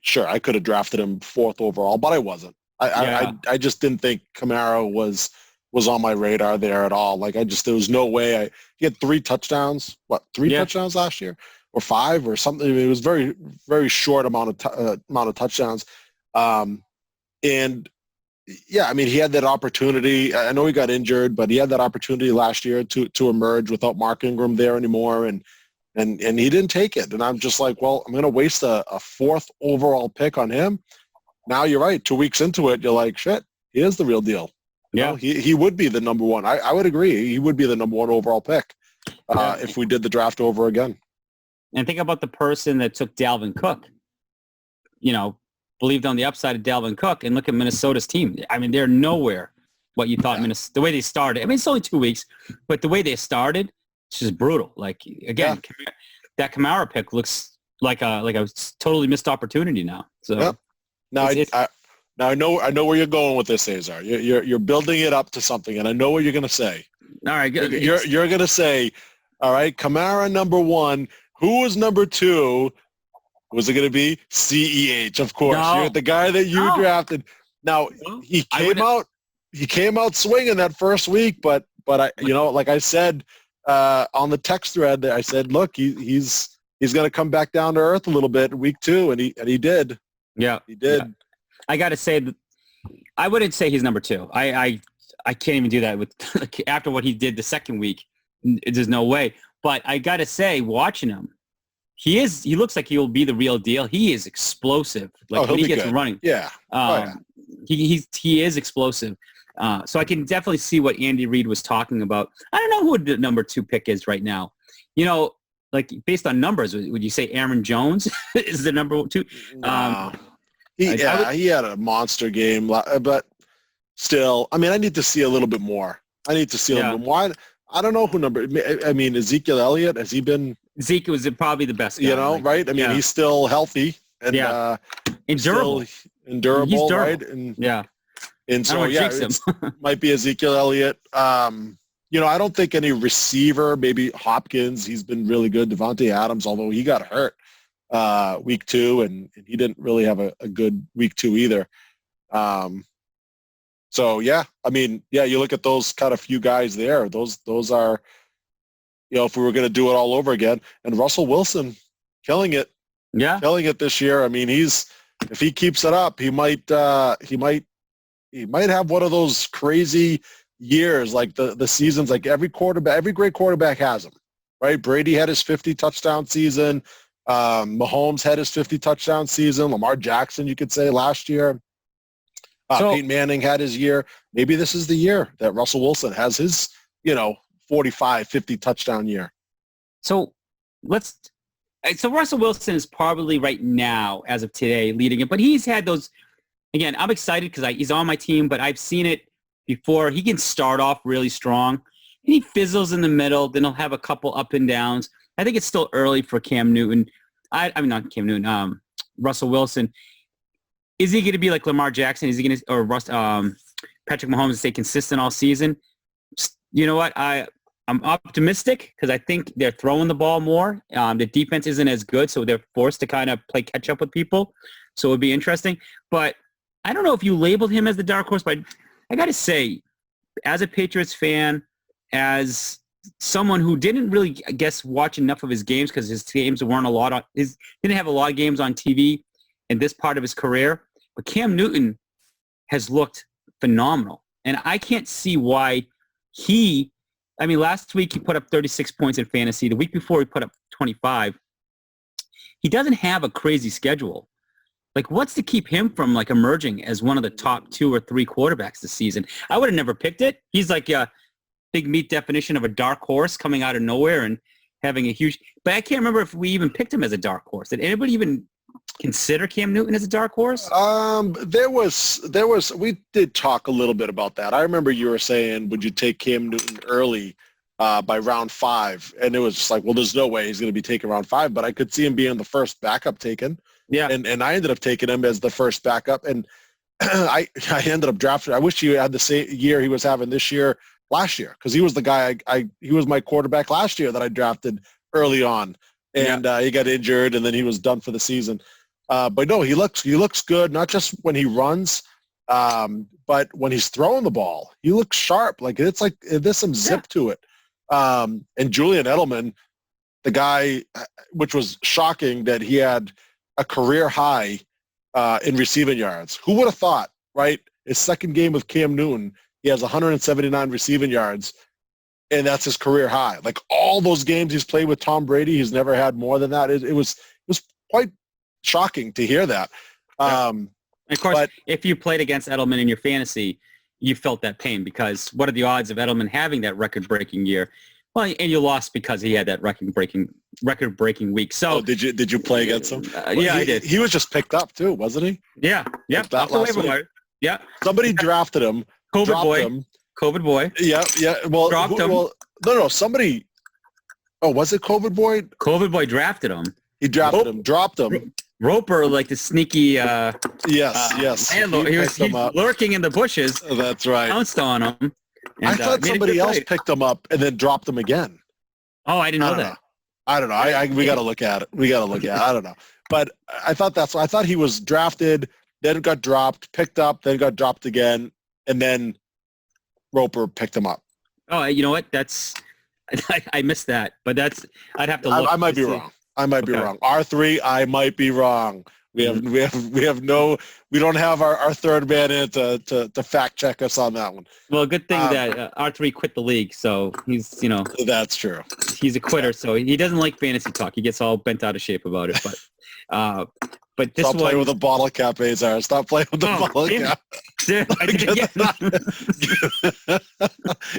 sure, I could have drafted him 4th overall, but I wasn't. I just didn't think Kamara was on my radar there at all. Like there was no way. He had 3 touchdowns. What, 3 touchdowns last year, or 5 or something? I mean, it was very, very short amount of touchdowns. And yeah, I mean, he had that opportunity. I know he got injured, but he had that opportunity last year to emerge without Mark Ingram there anymore, and he didn't take it. And I'm just like, well, I'm going to waste a 4th overall pick on him. Now you're right. 2 weeks into it, you're like, shit, he is the real deal. Yeah, he would be the number 1. I would agree. He would be the number 1 overall pick if we did the draft over again. And think about the person that took Dalvin Cook. Believed on the upside of Dalvin Cook, and look at Minnesota's team. I mean, they're nowhere what you thought the way they started. I mean, it's only 2 weeks, but the way they started, it's just brutal. Like again, that Kamara pick looks like a totally missed opportunity now. So now I know where you're going with this, Cesar. You're building it up to something, and I know what you're going to say. All right, good. You're going to say, all right, Kamara number 1. Who was number 2? Was it going to be CEH? Of course, you're the guy that you drafted. Now he came out swinging that first week, but I, like I said on the text thread, I said, look, he's going to come back down to earth a little bit in week 2, and he did. Yeah, he did. Yeah. I got to say that I wouldn't say he's number 2. I can't even do that with after what he did the second week. There's no way. But I got to say, watching him, he looks like he'll be the real deal. He is explosive. Like when he gets running. Yeah. He is explosive. So I can definitely see what Andy Reid was talking about. I don't know who the number 2 pick is right now. Like based on numbers, would you say Aaron Jones is the number 2? No. He had a monster game, but still, I mean, I need to see a little bit more. I don't know who number. I mean, Ezekiel Elliott, has he been? Zeke was probably the best guy. Right? I mean, he's still healthy, and And durable. still and durable, He's durable. right? Yeah. And so, I don't yeah, jinx him. might be Ezekiel Elliott. I don't think any receiver, maybe Hopkins, he's been really good. Devontae Adams, although he got hurt week 2, and he didn't really have a good week 2 either. So, yeah, I mean, yeah, you look at those kind of few guys there. Those are, if we were going to do it all over again. And Russell Wilson killing it. Yeah. Killing it this year. I mean, if he keeps it up, he might have one of those crazy years, like the seasons, like every great quarterback has them, right? Brady had his 50 touchdown season. Mahomes had his 50 touchdown season. Lamar Jackson, you could say, last year. Peyton Manning had his year. Maybe this is the year that Russell Wilson has his, 45, 50 touchdown year. So Russell Wilson is probably right now, as of today, leading it. But he's had those, again, I'm excited because he's on my team, but I've seen it before. He can start off really strong, and he fizzles in the middle. Then he'll have a couple up and downs. I think it's still early for Cam Newton. Not Cam Newton, Russell Wilson. Is he going to be like Lamar Jackson? Is he going to, or Patrick Mahomes, stay consistent all season? You know what? I'm optimistic because I think they're throwing the ball more. The defense isn't as good, so they're forced to kind of play catch up with people. So it would be interesting. But I don't know if you labeled him as the dark horse, but I got to say, as a Patriots fan, as someone who didn't really, I guess, watch enough of his games because his games weren't didn't have a lot of games on TV in this part of his career, but Cam Newton has looked phenomenal. And I can't see why last week he put up 36 points in fantasy. The week before he put up 25. He doesn't have a crazy schedule. Like, what's to keep him from, like, emerging as one of the top 2 or 3 quarterbacks this season? I would have never picked it. He's like a big meat definition of a dark horse coming out of nowhere and having a huge – but I can't remember if we even picked him as a dark horse. Did anybody even consider Cam Newton as a dark horse? We did talk a little bit about that. I remember you were saying, would you take Cam Newton early by round 5? And it was just like, well, there's no way he's going to be taken round 5, but I could see him being the first backup taken. Yeah. And I ended up taking him as the first backup. And I ended up drafting. I wish he had the same year he was having last year, because he was the guy he was my quarterback last year that I drafted early on. And he got injured, and then he was done for the season. But no, he looks good, not just when he runs, but when he's throwing the ball. He looks sharp. Like, it's like there's some zip to it. And Julian Edelman, the guy, which was shocking that he had a career high in receiving yards. Who would have thought, right? His second game with Cam Newton, he has 179 receiving yards, and that's his career high. Like, all those games he's played with Tom Brady, he's never had more than that. It was quite shocking to hear that. And of course, if you played against Edelman in your fantasy, you felt that pain, because what are the odds of Edelman having that record-breaking year? Well, and you lost because he had that record-breaking week. So did you play against him? I did. He was just picked up too, wasn't he? Yeah. That last week. Yeah. Somebody drafted him. COVID boy. Yeah. Well, dropped him. Well, no. Somebody. Oh, was it COVID boy? COVID boy drafted him. He drafted him. Dropped him. Roper, like the sneaky. Yes. He was lurking in the bushes. That's right. Pounced on him. And, I thought somebody else picked him up and then dropped him again. Oh, I didn't know that. I don't know. We got to look at it. I don't know. But I thought he was drafted, then got dropped, picked up, then got dropped again, and then Roper picked him up. Oh, you know what? I missed that. But I'd have to look. I might be wrong. Be wrong. R3, I might be wrong. We don't have our third man in to fact check us on that one. Well, good thing that R3 quit the league, so he's that's true. He's a quitter, so he doesn't like fantasy talk. He gets all bent out of shape about it. But this Stop playing with a bottle cap, Azar. Stop playing with the bottle cap.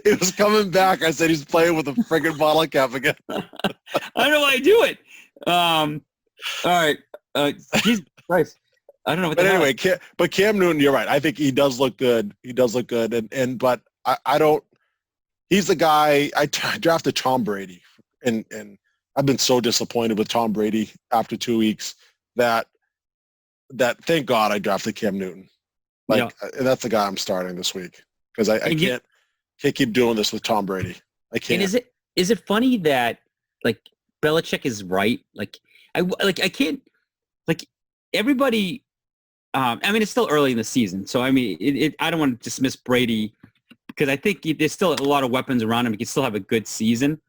It was coming back. I said he's playing with a friggin' bottle cap again. I don't know why I do it. All right. Jesus Christ. I don't know what. But anyway, Cam Newton, you're right. I think he does look good. But I don't. He's the guy. I drafted Tom Brady, and I've been so disappointed with Tom Brady after 2 weeks that thank God I drafted Cam Newton. That's the guy I'm starting this week because I can't keep doing this with Tom Brady. I can't. And is it funny that like Belichick is right? Like I can't like everybody. I mean, it's still early in the season, so I mean, I don't want to dismiss Brady because I think there's still a lot of weapons around him. He can still have a good season,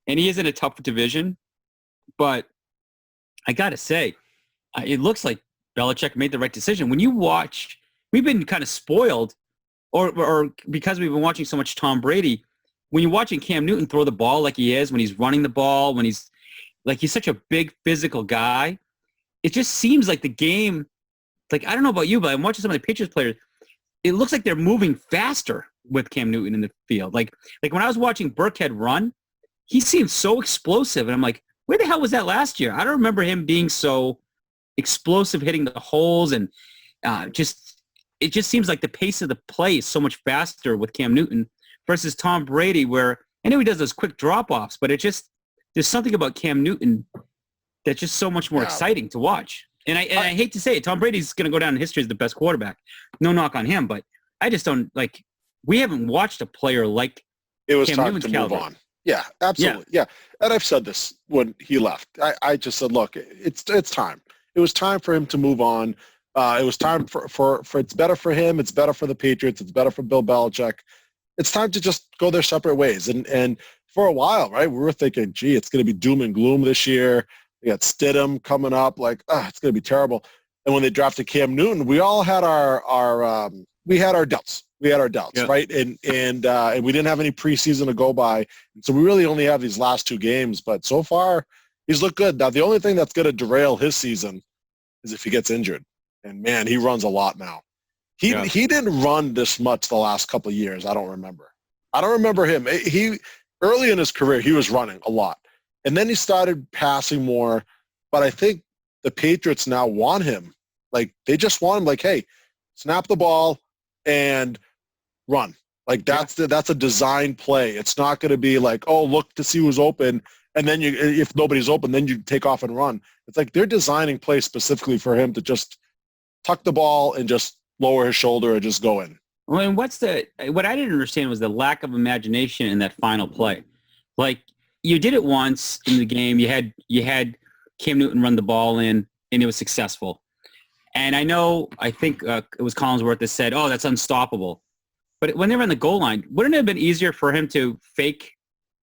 and he is in a tough division. But I got to say, it looks like Belichick made the right decision. When you watch, we've been kind of spoiled, or because we've been watching so much Tom Brady, when you're watching Cam Newton throw the ball like he is, when he's running the ball, when he's such a big physical guy, it just seems like the game, like, I don't know about you, but I'm watching some of the Patriots players, it looks like they're moving faster with Cam Newton in the field. Like when I was watching Burkhead run, he seemed so explosive, and I'm like, where the hell was that last year? I don't remember him being so explosive, hitting the holes, and it just seems like the pace of the play is so much faster with Cam Newton versus Tom Brady, where I know he does those quick drop-offs, but there's something about Cam Newton that's just so much more exciting to watch. And I hate to say it, Tom Brady's going to go down in history as the best quarterback. No knock on him, but I just don't like. We haven't watched a player like it was Cam time Newton's to caliber. move on. Yeah, absolutely. Yeah. And I've said this when he left. I just said, look, it's time. It was time for him to move on. It was time for it's better for him. It's better for the Patriots. It's better for Bill Belichick. It's time to just go their separate ways. And for a while, right, we were thinking, gee, it's going to be doom and gloom this year. We got Stidham coming up. Like, it's going to be terrible. And when they drafted Cam Newton, we all had our doubts. We had our doubts, right? And we didn't have any preseason to go by. And so we really only have these last two games. But so far, he's looked good. Now, the only thing that's going to derail his season is if he gets injured. And, man, he runs a lot now. He didn't run this much the last couple of years. I don't remember him. Early in his career, he was running a lot. And then he started passing more. But I think the Patriots now want him. Like, they just want him, like, hey, snap the ball and run. Like, that's a design play. It's not going to be like, oh, look to see who's open, and then if nobody's open, then you take off and run. It's like they're designing plays specifically for him to just tuck the ball and just lower his shoulder and just go in. Well, and what I didn't understand was the lack of imagination in that final play. Like, you did it once in the game. You had Cam Newton run the ball in, and it was successful. And I think it was Collinsworth that said, oh, that's unstoppable. But when they were on the goal line, wouldn't it have been easier for him to fake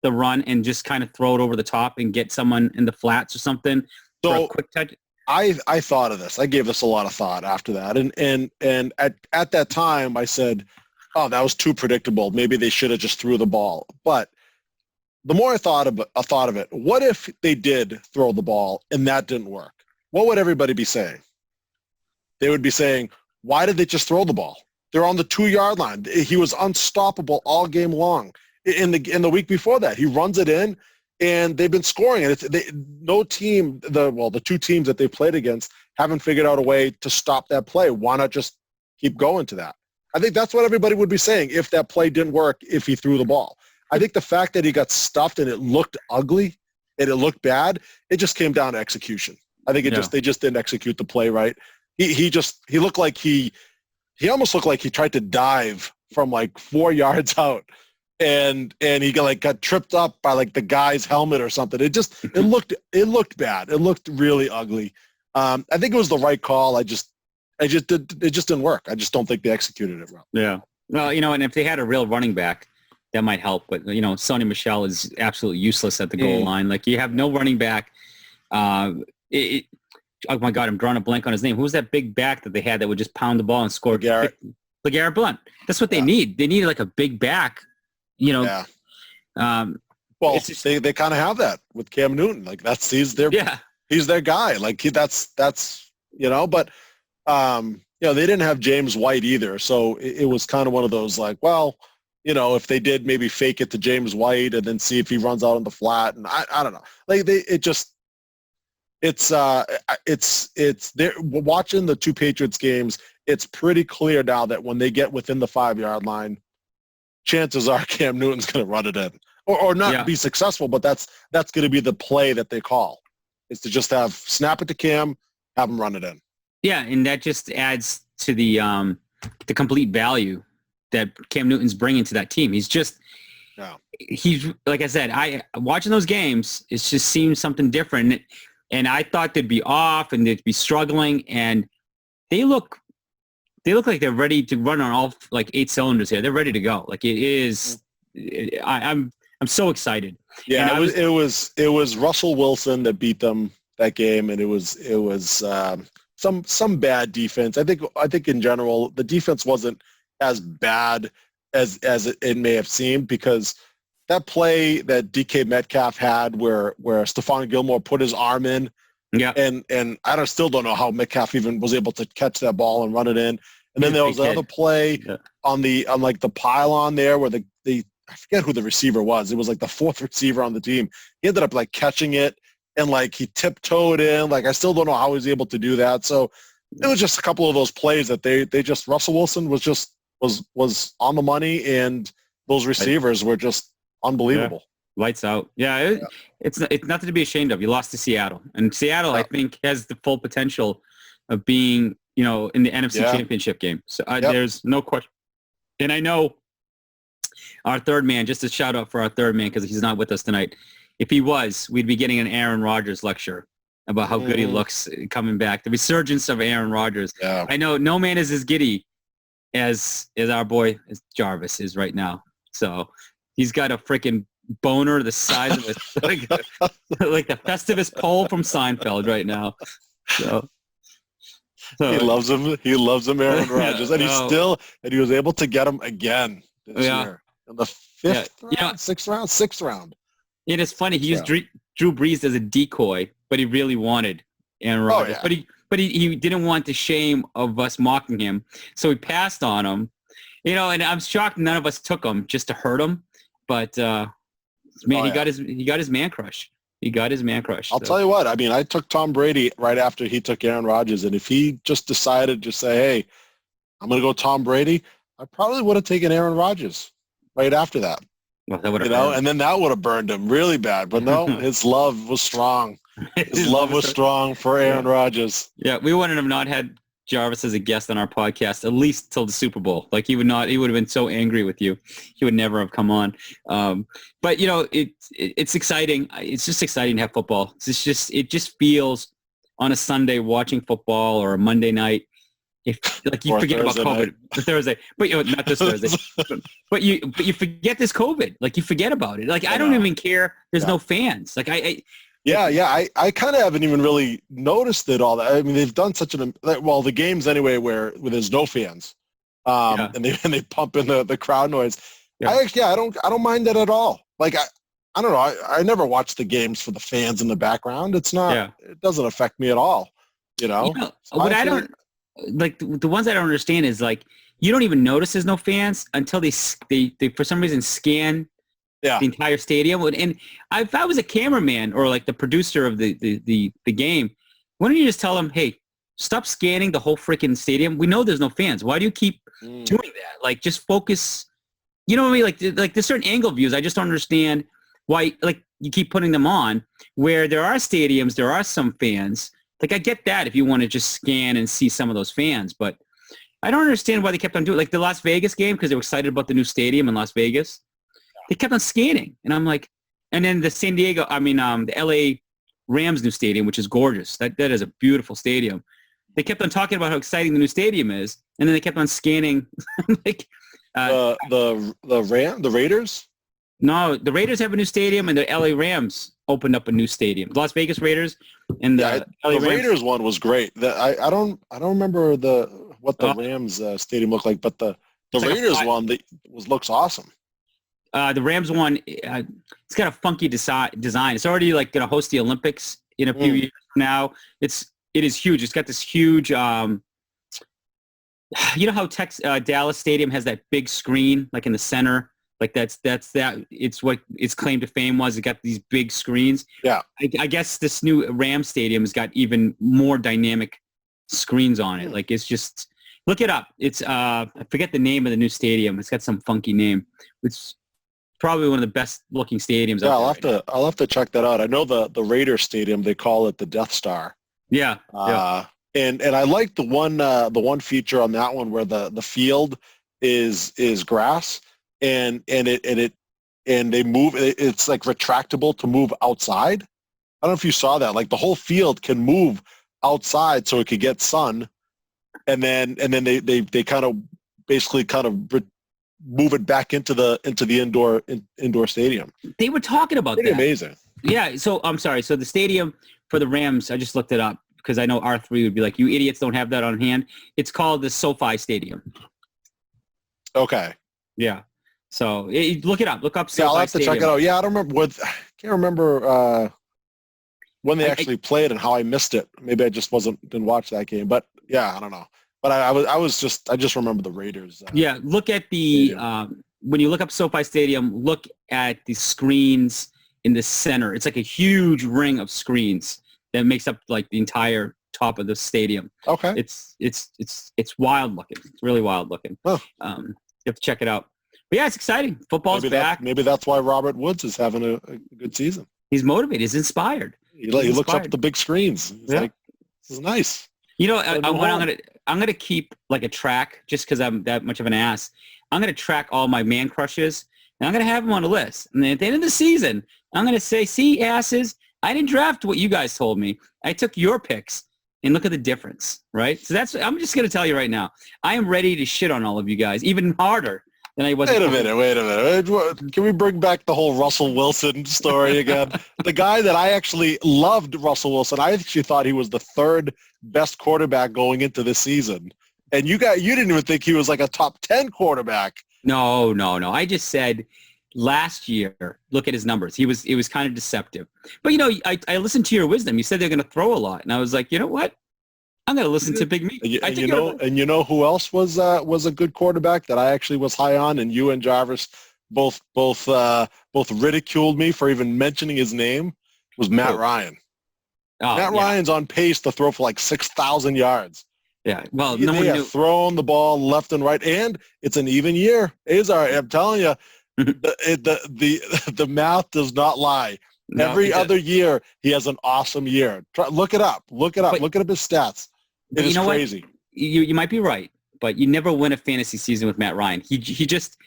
the run and just kind of throw it over the top and get someone in the flats or something for a quick touch? I thought of this. I gave this a lot of thought after that. And at that time, I said, oh, that was too predictable. Maybe they should have just threw the ball. But the more I thought of it, what if they did throw the ball and that didn't work? What would everybody be saying? They would be saying, why did they just throw the ball? They're on the 2-yard line. He was unstoppable all game long. In the week before that, he runs it in, and they've been scoring. And no team, the two teams that they played against haven't figured out a way to stop that play. Why not just keep going to that? I think that's what everybody would be saying if that play didn't work, if he threw the ball. I think the fact that he got stuffed and it looked ugly and it looked bad, it just came down to execution. I think they just didn't execute the play right. He looked like he almost looked like he tried to dive from like 4 yards out, and he got tripped up by like the guy's helmet or something. It looked bad. It looked really ugly. I think it was the right call. It just didn't work. I just don't think they executed it well. Yeah. Well, and if they had a real running back, that might help. But Sonny Michel is absolutely useless at the goal line. Like, you have no running back. Oh my God, I'm drawing a blank on his name. Who was that big back that they had that would just pound the ball and score? LeGarrette Blount. That's what they need. They need like a big back, Yeah. Well, they kind of have that with Cam Newton. Like, he's their guy. Like, that's but they didn't have James White either. So it was kind of one of those like, well, if they did maybe fake it to James White and then see if he runs out on the flat, and I don't know. Like, they're watching the two Patriots games. It's pretty clear now that when they get within the 5-yard line, chances are Cam Newton's going to run it in or not be successful. But that's going to be the play that they call, is to just snap it to Cam, have him run it in. Yeah, and that just adds to the complete value that Cam Newton's bringing to that team. He's like I said, I watching those games, it just seems something different. And I thought they'd be off and they'd be struggling, and they look like they're ready to run on all like 8 cylinders here. They're ready to go. Like it is. I'm so excited. Yeah, it was Russell Wilson that beat them that game, and it was some bad defense. I think in general the defense wasn't as bad as it may have seemed, because that play that DK Metcalf had where Stephon Gilmore put his arm in, and still don't know how Metcalf even was able to catch that ball and run it in. And then there was another play on like the pylon there where I forget who the receiver was. It was like the 4th receiver on the team. He ended up like catching it and like he tiptoed in. Like I still don't know how he was able to do that. So it was just a couple of those plays that they just Russell Wilson was on the money, and those receivers were just unbelievable. Yeah. Lights out. Yeah, it's nothing to be ashamed of. You lost to Seattle, and Seattle I think has the full potential of being in the NFC Championship game. So there's no question. And I know our third man, just a shout out for our third man because he's not with us tonight. If he was, we'd be getting an Aaron Rodgers lecture about how good he looks coming back. The resurgence of Aaron Rodgers. Yeah. I know no man is as giddy as our boy as Jarvis is right now. So he's got a freaking boner the size of like the Festivus pole from Seinfeld right now. So he loves him. He loves him, Aaron Rodgers, and he was able to get him again this year in the 5th round, 6th round. And it's funny. He used Drew Brees as a decoy, but he really wanted Aaron Rodgers. Oh, yeah. But he didn't want the shame of us mocking him, so he passed on him. And I'm shocked none of us took him just to hurt him. But he got his man crush. He got his man crush. I'll tell you what. I mean, I took Tom Brady right after he took Aaron Rodgers, and if he just decided to say, "Hey, I'm going to go Tom Brady," I probably would have taken Aaron Rodgers right after that. Well, that would have and then that would have burned him really bad. But no, his love was strong. His love was strong for Aaron Rodgers. Yeah, we wouldn't have not had Jarvis as a guest on our podcast at least till the Super Bowl. Like he would have been so angry with you. He would never have come on. But it's exciting. It's just exciting to have football. It just feels on a Sunday watching football or a Monday night. If like you forget about COVID, Thursday, but not this Thursday, but you forget this COVID. Like you forget about it. Like I don't even care. There's no fans. Like I kind of haven't even really noticed it all. I mean, they've done the games anyway where there's no fans, and they pump in the crowd noise. Yeah. I don't mind that at all. Like I don't know. I never watch the games for the fans in the background. It's not. Yeah. It doesn't affect me at all. What I don't. Like the ones I don't understand is like you don't even notice there's no fans until they for some reason scan the entire stadium. And if I was a cameraman or like the producer of the game, why don't you just tell them, hey, stop scanning the whole freaking stadium? We know there's no fans. Why do you keep doing that? Like just focus. You know what I mean? Like there's certain angle views. I just don't understand why like you keep putting them on where there are stadiums, there are some fans. Like, I get that if you want to just scan and see some of those fans, but I don't understand why they kept on doing it. Like the Las Vegas game, because they were excited about the new stadium in Las Vegas. They kept on scanning. And I'm like, and then the LA Rams new stadium, which is gorgeous. That is a beautiful stadium. They kept on talking about how exciting the new stadium is. And then they kept on scanning. Like the Raiders? No, the Raiders have a new stadium, and the LA Rams opened up a new stadium. The Las Vegas Raiders and the LA Rams. Raiders one was great. I don't remember what the Rams stadium looked like, but the Raiders one looks awesome. The Rams one, it's got a funky design. It's already like going to host the Olympics in a few years from now. It is huge. It's got this huge. You know how Dallas Stadium has that big screen like in the center. Like that's that. It's what its claim to fame was. It got these big screens. Yeah. I guess this new Ram Stadium has got even more dynamic screens on it. Like it's just look it up. It's I forget the name of the new stadium. It's got some funky name. It's probably one of the best looking stadiums. Yeah, I'll have to check that out. I know the Raider Stadium. They call it the Death Star. Yeah. And I like the one feature on that one where the field is grass, and they move. It's like retractable to move outside. I don't know if you saw that. Like the whole field can move outside so it could get sun, and then they kind of basically move it back into the indoor stadium. They were talking about Pretty that. amazing. Yeah. So I'm sorry. So the stadium for the Rams, I just looked it up because I know R3 would be like, you idiots don't have that on hand. It's called the SoFi Stadium. Okay. Yeah. So look it up. Look up SoFi Yeah, I'll have to Stadium. check it out. Yeah, I don't remember can't remember when they actually played and how I missed it. Maybe I just didn't watch that game. But yeah, I don't know. But I just remember the Raiders. Yeah, look at the when you look up SoFi Stadium, look at the screens in the center. It's like a huge ring of screens that makes up like the entire top of the stadium. Okay. It's wild looking. It's really wild looking. Huh. You have to check it out. But yeah, it's exciting. Football's back. Maybe that's why Robert Woods is having a good season. He's motivated. He's inspired. He looks up at the big screens. He's like, this is nice. You know, I'm gonna keep like a track just because I'm that much of an ass. I'm gonna track all my man crushes and I'm gonna have them on a list. And then at the end of the season, I'm gonna say, see, asses, I didn't draft what you guys told me. I took your picks and look at the difference, right? So I'm just gonna tell you right now, I am ready to shit on all of you guys even harder than I was. Wait a minute. Can we bring back the whole Russell Wilson story again? The guy that I actually loved, Russell Wilson, I actually thought he was the third best quarterback going into this season. And you didn't even think he was like a top 10 quarterback. No. I just said last year, look at his numbers. It was kind of deceptive. But, you know, I listened to your wisdom. You said they're going to throw a lot. And I was like, you know what? I'm going to listen to Big Meat. And you know who else was a good quarterback that I actually was high on, and you and Jarvis both ridiculed me for even mentioning his name, was Matt Ryan. Oh, Matt Ryan's on pace to throw for like 6,000 yards. Yeah, well, no one knew. Throwing the ball left and right, and it's an even year. Azar, I'm telling you, the math does not lie. No, every other year, he has an awesome year. Look it up. Look at up his stats. It is crazy. You might be right, but you never win a fantasy season with Matt Ryan. He just,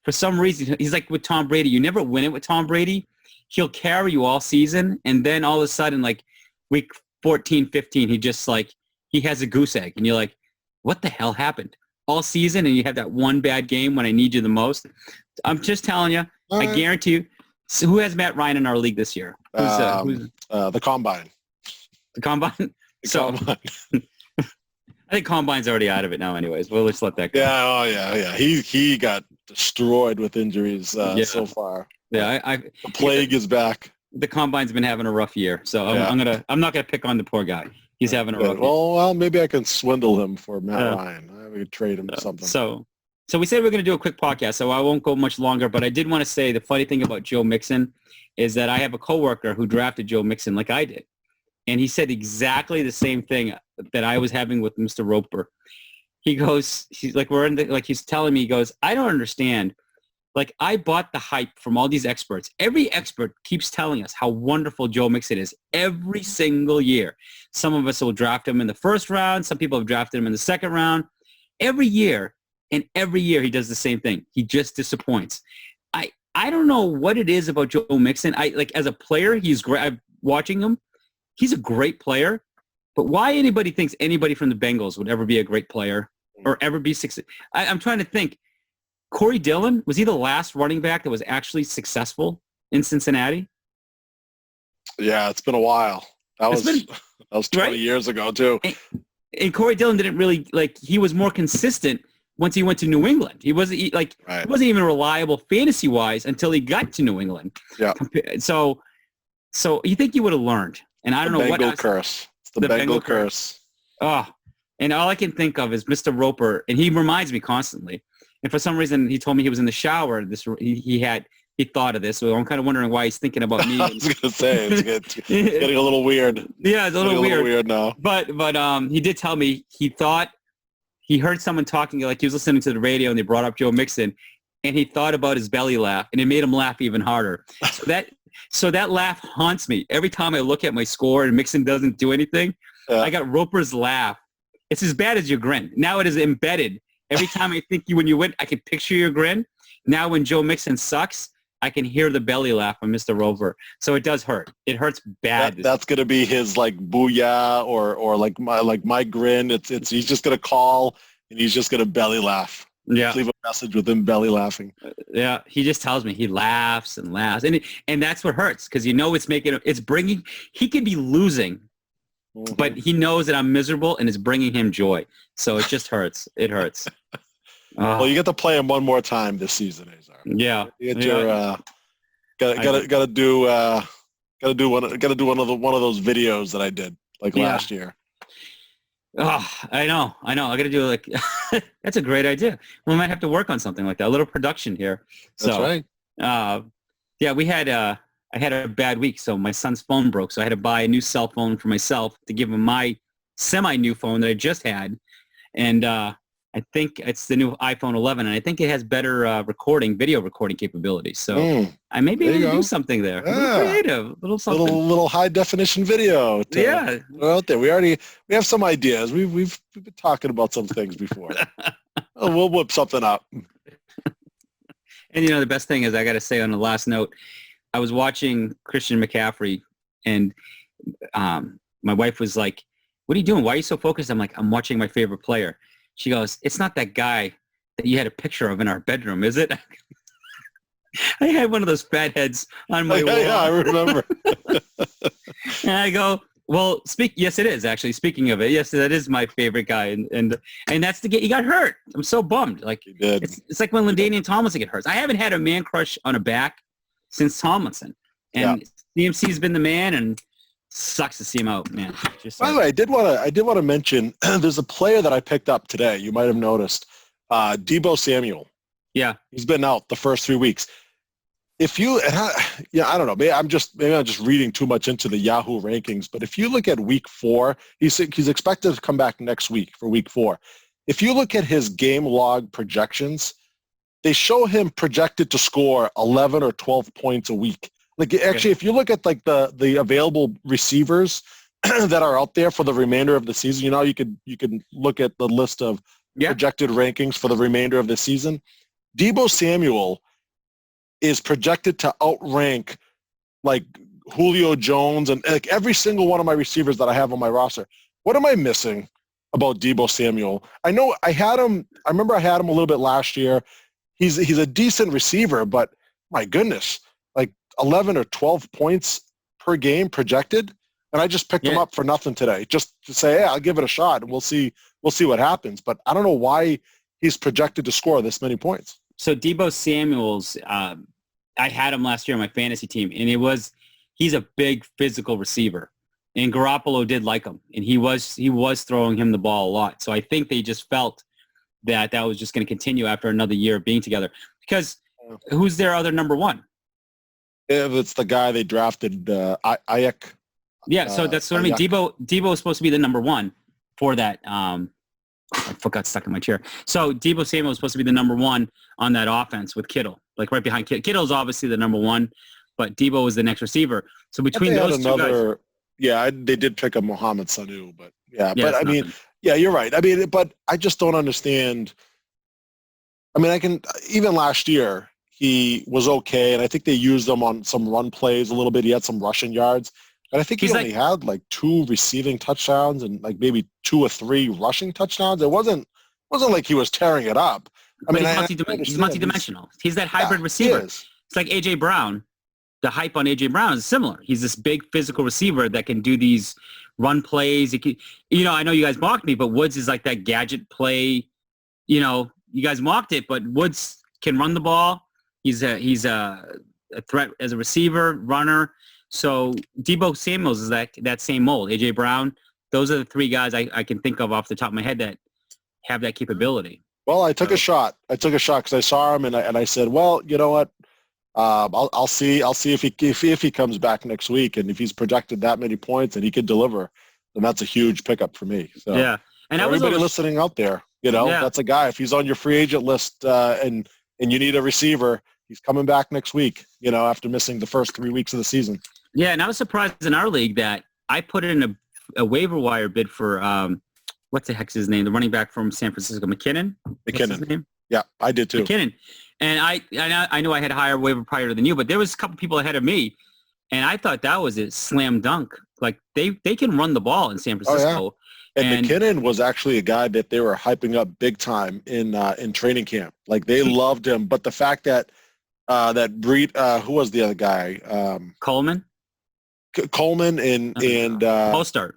for some reason, he's like with Tom Brady. You never win it with Tom Brady. He'll carry you all season, and then all of a sudden, like week 14, 15, he has a goose egg, and you're like, what the hell happened? All season, and you have that one bad game when I need you the most. I'm just telling you, I guarantee you. So who has Matt Ryan in our league this year? The Combine. The Combine? Combine. I think Combine's already out of it now anyways. We'll just let that go. Yeah. He got destroyed with injuries so far. Yeah, the plague is back. The Combine's been having a rough year, so I'm not gonna pick on the poor guy. He's having a rough year. Well, maybe I can swindle him for Matt Ryan. I could trade him something. So we said we're going to do a quick podcast, so I won't go much longer, but I did want to say the funny thing about Joe Mixon is that I have a coworker who drafted Joe Mixon like I did. And he said exactly the same thing that I was having with Mr. Roper. He goes, he's telling me, he goes, I don't understand. Like, I bought the hype from all these experts. Every expert keeps telling us how wonderful Joe Mixon is every single year. Some of us will draft him in the first round. Some people have drafted him in the second round. Every year, and every year he does the same thing. He just disappoints. I don't know what it is about Joe Mixon. As a player, he's great. I'm watching him. He's a great player. But why anybody thinks anybody from the Bengals would ever be a great player or ever be successful? I'm trying to think. Corey Dillon, was he the last running back that was actually successful in Cincinnati? Yeah, it's been a while. That was 20 years ago too. And Corey Dillon didn't really he was more consistent once he went to New England. He wasn't he wasn't even reliable fantasy wise until he got to New England. Yeah. So you think you would have learned? And I don't know what curse. It's the Bengal curse. Oh, and all I can think of is Mr. Roper, and he reminds me constantly. And for some reason, he told me he was in the shower. He thought of this, so I'm kind of wondering why he's thinking about me. I was gonna say it's getting a little weird. Yeah, it's a little weird now. But he did tell me he thought he heard someone talking, like he was listening to the radio, and they brought up Joe Mixon, and he thought about his belly laugh, and it made him laugh even harder. So that laugh haunts me every time I look at my score and Mixon doesn't do anything. Yeah. I got Roper's laugh. It's as bad as your grin. Now it is embedded. Every time I think when you win, I can picture your grin. Now when Joe Mixon sucks, I can hear the belly laugh of Mr. Roper. So it does hurt. It hurts bad. That's gonna be his like booyah or like my grin. It's he's just gonna call and he's just gonna belly laugh. Yeah. Leave a message with him belly laughing. Yeah. He just tells me he laughs and laughs, and that's what hurts because it's bringing. He could be losing, but he knows that I'm miserable and it's bringing him joy. So it just hurts. It hurts. Well, you get to play him one more time this season, Azar. Yeah. You get your gotta do one of those videos that I did last year. Oh, I know. I got to do that's a great idea. We might have to work on something like that. A little production here. That's right. Yeah, I had a bad week. So my son's phone broke. So I had to buy a new cell phone for myself to give him my semi-new phone that I just had. And I think it's the new iPhone 11, and I think it has better video recording capabilities. So I may be able to do something there. A little creative, a little something. Little high definition video. Out there. We have some ideas. We've been talking about some things before. We'll whip something up. And the best thing is, I got to say on the last note, I was watching Christian McCaffrey, and my wife was like, "What are you doing? Why are you so focused?" I'm like, "I'm watching my favorite player." She goes, "It's not that guy that you had a picture of in our bedroom, is it?" I had one of those fat heads on my wall. Yeah, I remember. And I go, "Well, yes, it is actually. Speaking of it, yes, that is my favorite guy." And that's he got hurt. I'm so bummed. Like it's like when LaDainian Tomlinson get hurt. I haven't had a man crush on a back since Tomlinson, and CMC's been the man, and sucks to see him out, man. By the way, I did want to mention there's a player that I picked up today. You might have noticed, Deebo Samuel. Yeah, he's been out the first 3 weeks. If you, I don't know. Maybe I'm just reading too much into the Yahoo rankings. But if you look at week 4, he's expected to come back next week for week 4. If you look at his game log projections, they show him projected to score 11 or 12 points a week. Actually, if you look at the available receivers that are out there for the remainder of the season, you can look at the list of projected rankings for the remainder of the season. Deebo Samuel is projected to outrank Julio Jones and every single one of my receivers that I have on my roster. What am I missing about Deebo Samuel? I know I had him. I remember I had him a little bit last year. He's a decent receiver, but my goodness, 11 or 12 points per game projected, and I just picked him up for nothing today, just to say, hey, I'll give it a shot, and we'll see what happens. But I don't know why he's projected to score this many points. So Deebo Samuel's, I had him last year on my fantasy team, and he's a big physical receiver, and Garoppolo did like him, and he was throwing him the ball a lot. So I think they just felt that was just going to continue after another year of being together. Because who's their other number one? If it's the guy they drafted, Ayuk. Yeah, so that's what I mean. Deebo is supposed to be the number one for that. I got stuck in my chair. So Deebo Samuel is supposed to be the number one on that offense with Kittle, right behind Kittle. Kittle's obviously the number one, but Deebo is the next receiver. So between those two guys. Yeah, they did pick up Mohamed Sanu, but but I mean, you're right. I mean, but I just don't understand. I mean, even last year, he was okay, and I think they used him on some run plays a little bit. He had some rushing yards, but I think he only had 2 receiving touchdowns and maybe 2 or 3 rushing touchdowns. It wasn't like he was tearing it up. I mean, he's multidimensional. He's that hybrid receiver. It's like A.J. Brown. The hype on A.J. Brown is similar. He's this big physical receiver that can do these run plays. I know you guys mocked me, but Woods is like that gadget play. You guys mocked it, but Woods can run the ball. He's a threat as a receiver, runner. So Deebo Samuels is that same mold. A.J. Brown, those are the 3 guys I can think of off the top of my head that have that capability. Well, I took a shot. Because I saw him and I said, well, you know what? I'll see if he comes back next week, and if he's projected that many points and he could deliver, then that's a huge pickup for me. So yeah, and everybody listening out there, that's a guy. If he's on your free agent list and you need a receiver, he's coming back next week, after missing the first 3 weeks of the season. Yeah, and I was surprised in our league that I put in a waiver wire bid for what's the heck's his name? The running back from San Francisco, McKinnon. What's his name? Yeah, I did too. McKinnon. And I knew I had higher waiver prior than you, but there was a couple people ahead of me, and I thought that was a slam dunk. Like they can run the ball in San Francisco. Oh, yeah. And McKinnon was actually a guy that they were hyping up big time in training camp. Like they loved him, but the fact that Breed, who was the other guy? Coleman. Coleman and Mostert.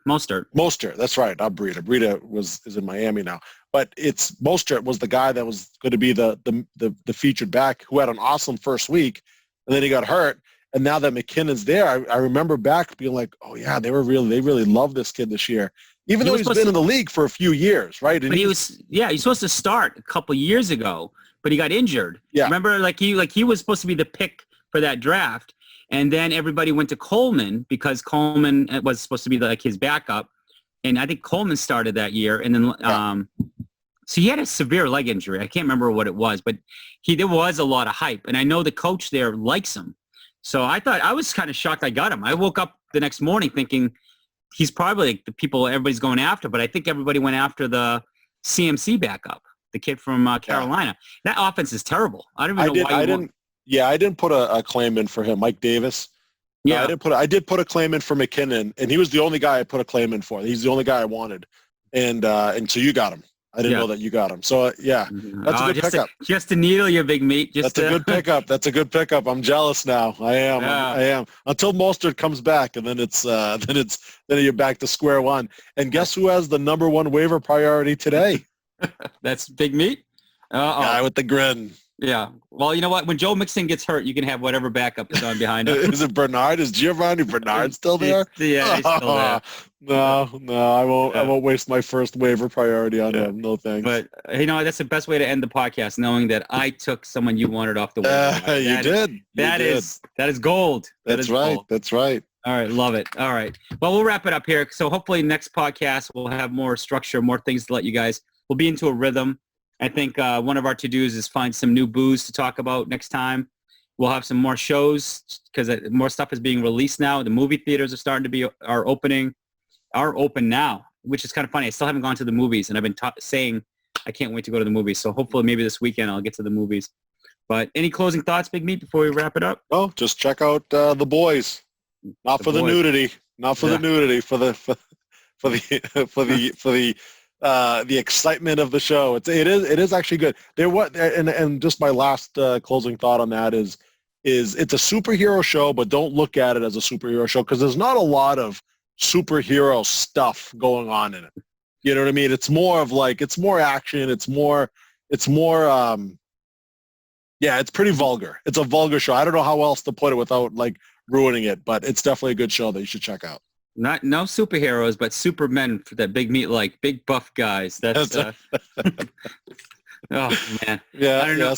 That's right. Not Breida. Breida is in Miami now, but it's Mostert was the guy that was going to be the featured back who had an awesome first week, and then he got hurt. And now that McKinnon's there, I remember back being like, oh yeah, they really loved this kid this year, even though he's been in the league for a few years, right? And but he's supposed to start a couple years ago, but he got injured. Yeah. Remember, he was supposed to be the pick for that draft. And then everybody went to Coleman because Coleman was supposed to be like his backup. And I think Coleman started that year. And then, so he had a severe leg injury. I can't remember what it was, but there was a lot of hype. And I know the coach there likes him. So I was kind of shocked I got him. I woke up the next morning thinking he's probably like the people everybody's going after, but I think everybody went after the CMC backup, the kid from Carolina. That offense is terrible. I don't even know why. I didn't put a claim in for him, Mike Davis. Yeah, I did put a claim in for McKinnon, and he was the only guy I put a claim in for. He's the only guy I wanted, and so you got him. I didn't know that you got him. So that's a good pickup. Just to needle you, big meat. That's a good pickup. That's a good pickup. I'm jealous now. I am. Yeah. I am. Until Mostert comes back, and then then you're back to square one. And guess who has the number one waiver priority today? That's big meat. Guy with the grin. Yeah. Well, you know what? When Joe Mixon gets hurt, you can have whatever backup is on behind him. Is it Bernard? Is Giovanni Bernard still there? Yeah, he's still there. No, I won't. I won't waste my first waiver priority on him. No thanks. But that's the best way to end the podcast, knowing that I took someone you wanted off the waiver. You did. That is gold. That's right. Gold. That's right. All right, love it. All right. Well, we'll wrap it up here. So hopefully next podcast we'll have more structure, more things to let you guys. We'll be into a rhythm. I think one of our to-dos is find some new booze to talk about next time. We'll have some more shows because more stuff is being released now. The movie theaters are starting to are open now, which is kind of funny. I still haven't gone to the movies, and I've been saying I can't wait to go to the movies. So hopefully maybe this weekend I'll get to the movies. But any closing thoughts, Big Meat, before we wrap it up? Oh, just check out The Boys. Not for the nudity. Not for the nudity. For the excitement of the show. It is actually good. And just my last closing thought on that is it's a superhero show, but don't look at it as a superhero show because there's not a lot of superhero stuff going on in it. You know what I mean? It's more of it's more action. It's pretty vulgar. It's a vulgar show. I don't know how else to put it without ruining it, but it's definitely a good show that you should check out. No superheroes, but supermen for that Big Meat, big buff guys. That's oh man. Yeah. I don't know.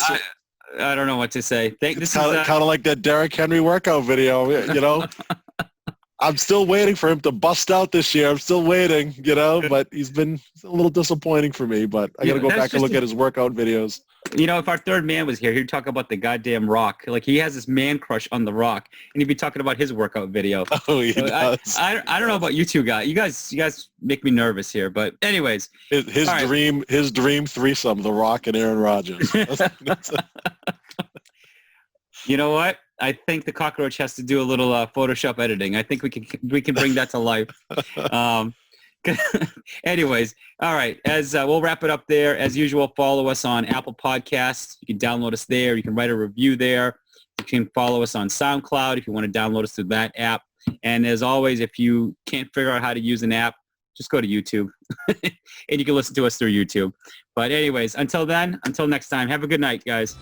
I don't know what to say. This is kind of like that Derrick Henry workout video. You know, I'm still waiting for him to bust out this year. I'm still waiting. You know, but he's been a little disappointing for me. But I got to go back and look at his workout videos. You know, if our third man was here, he'd talk about the goddamn Rock. He has this man crush on the Rock, and he'd be talking about his workout video. Oh, he does. I don't know about you two guys. You guys make me nervous here. But anyways, his dream threesome, the Rock and Aaron Rodgers. You know what? I think the cockroach has to do a little Photoshop editing. I think we can bring that to life. Anyways, all right. As we'll wrap it up there. As usual, follow us on Apple Podcasts. You can download us there. You can write a review there. You can follow us on SoundCloud if you want to download us through that app. And as always, if you can't figure out how to use an app, just go to YouTube, and you can listen to us through YouTube. But anyways, until next time, have a good night, guys.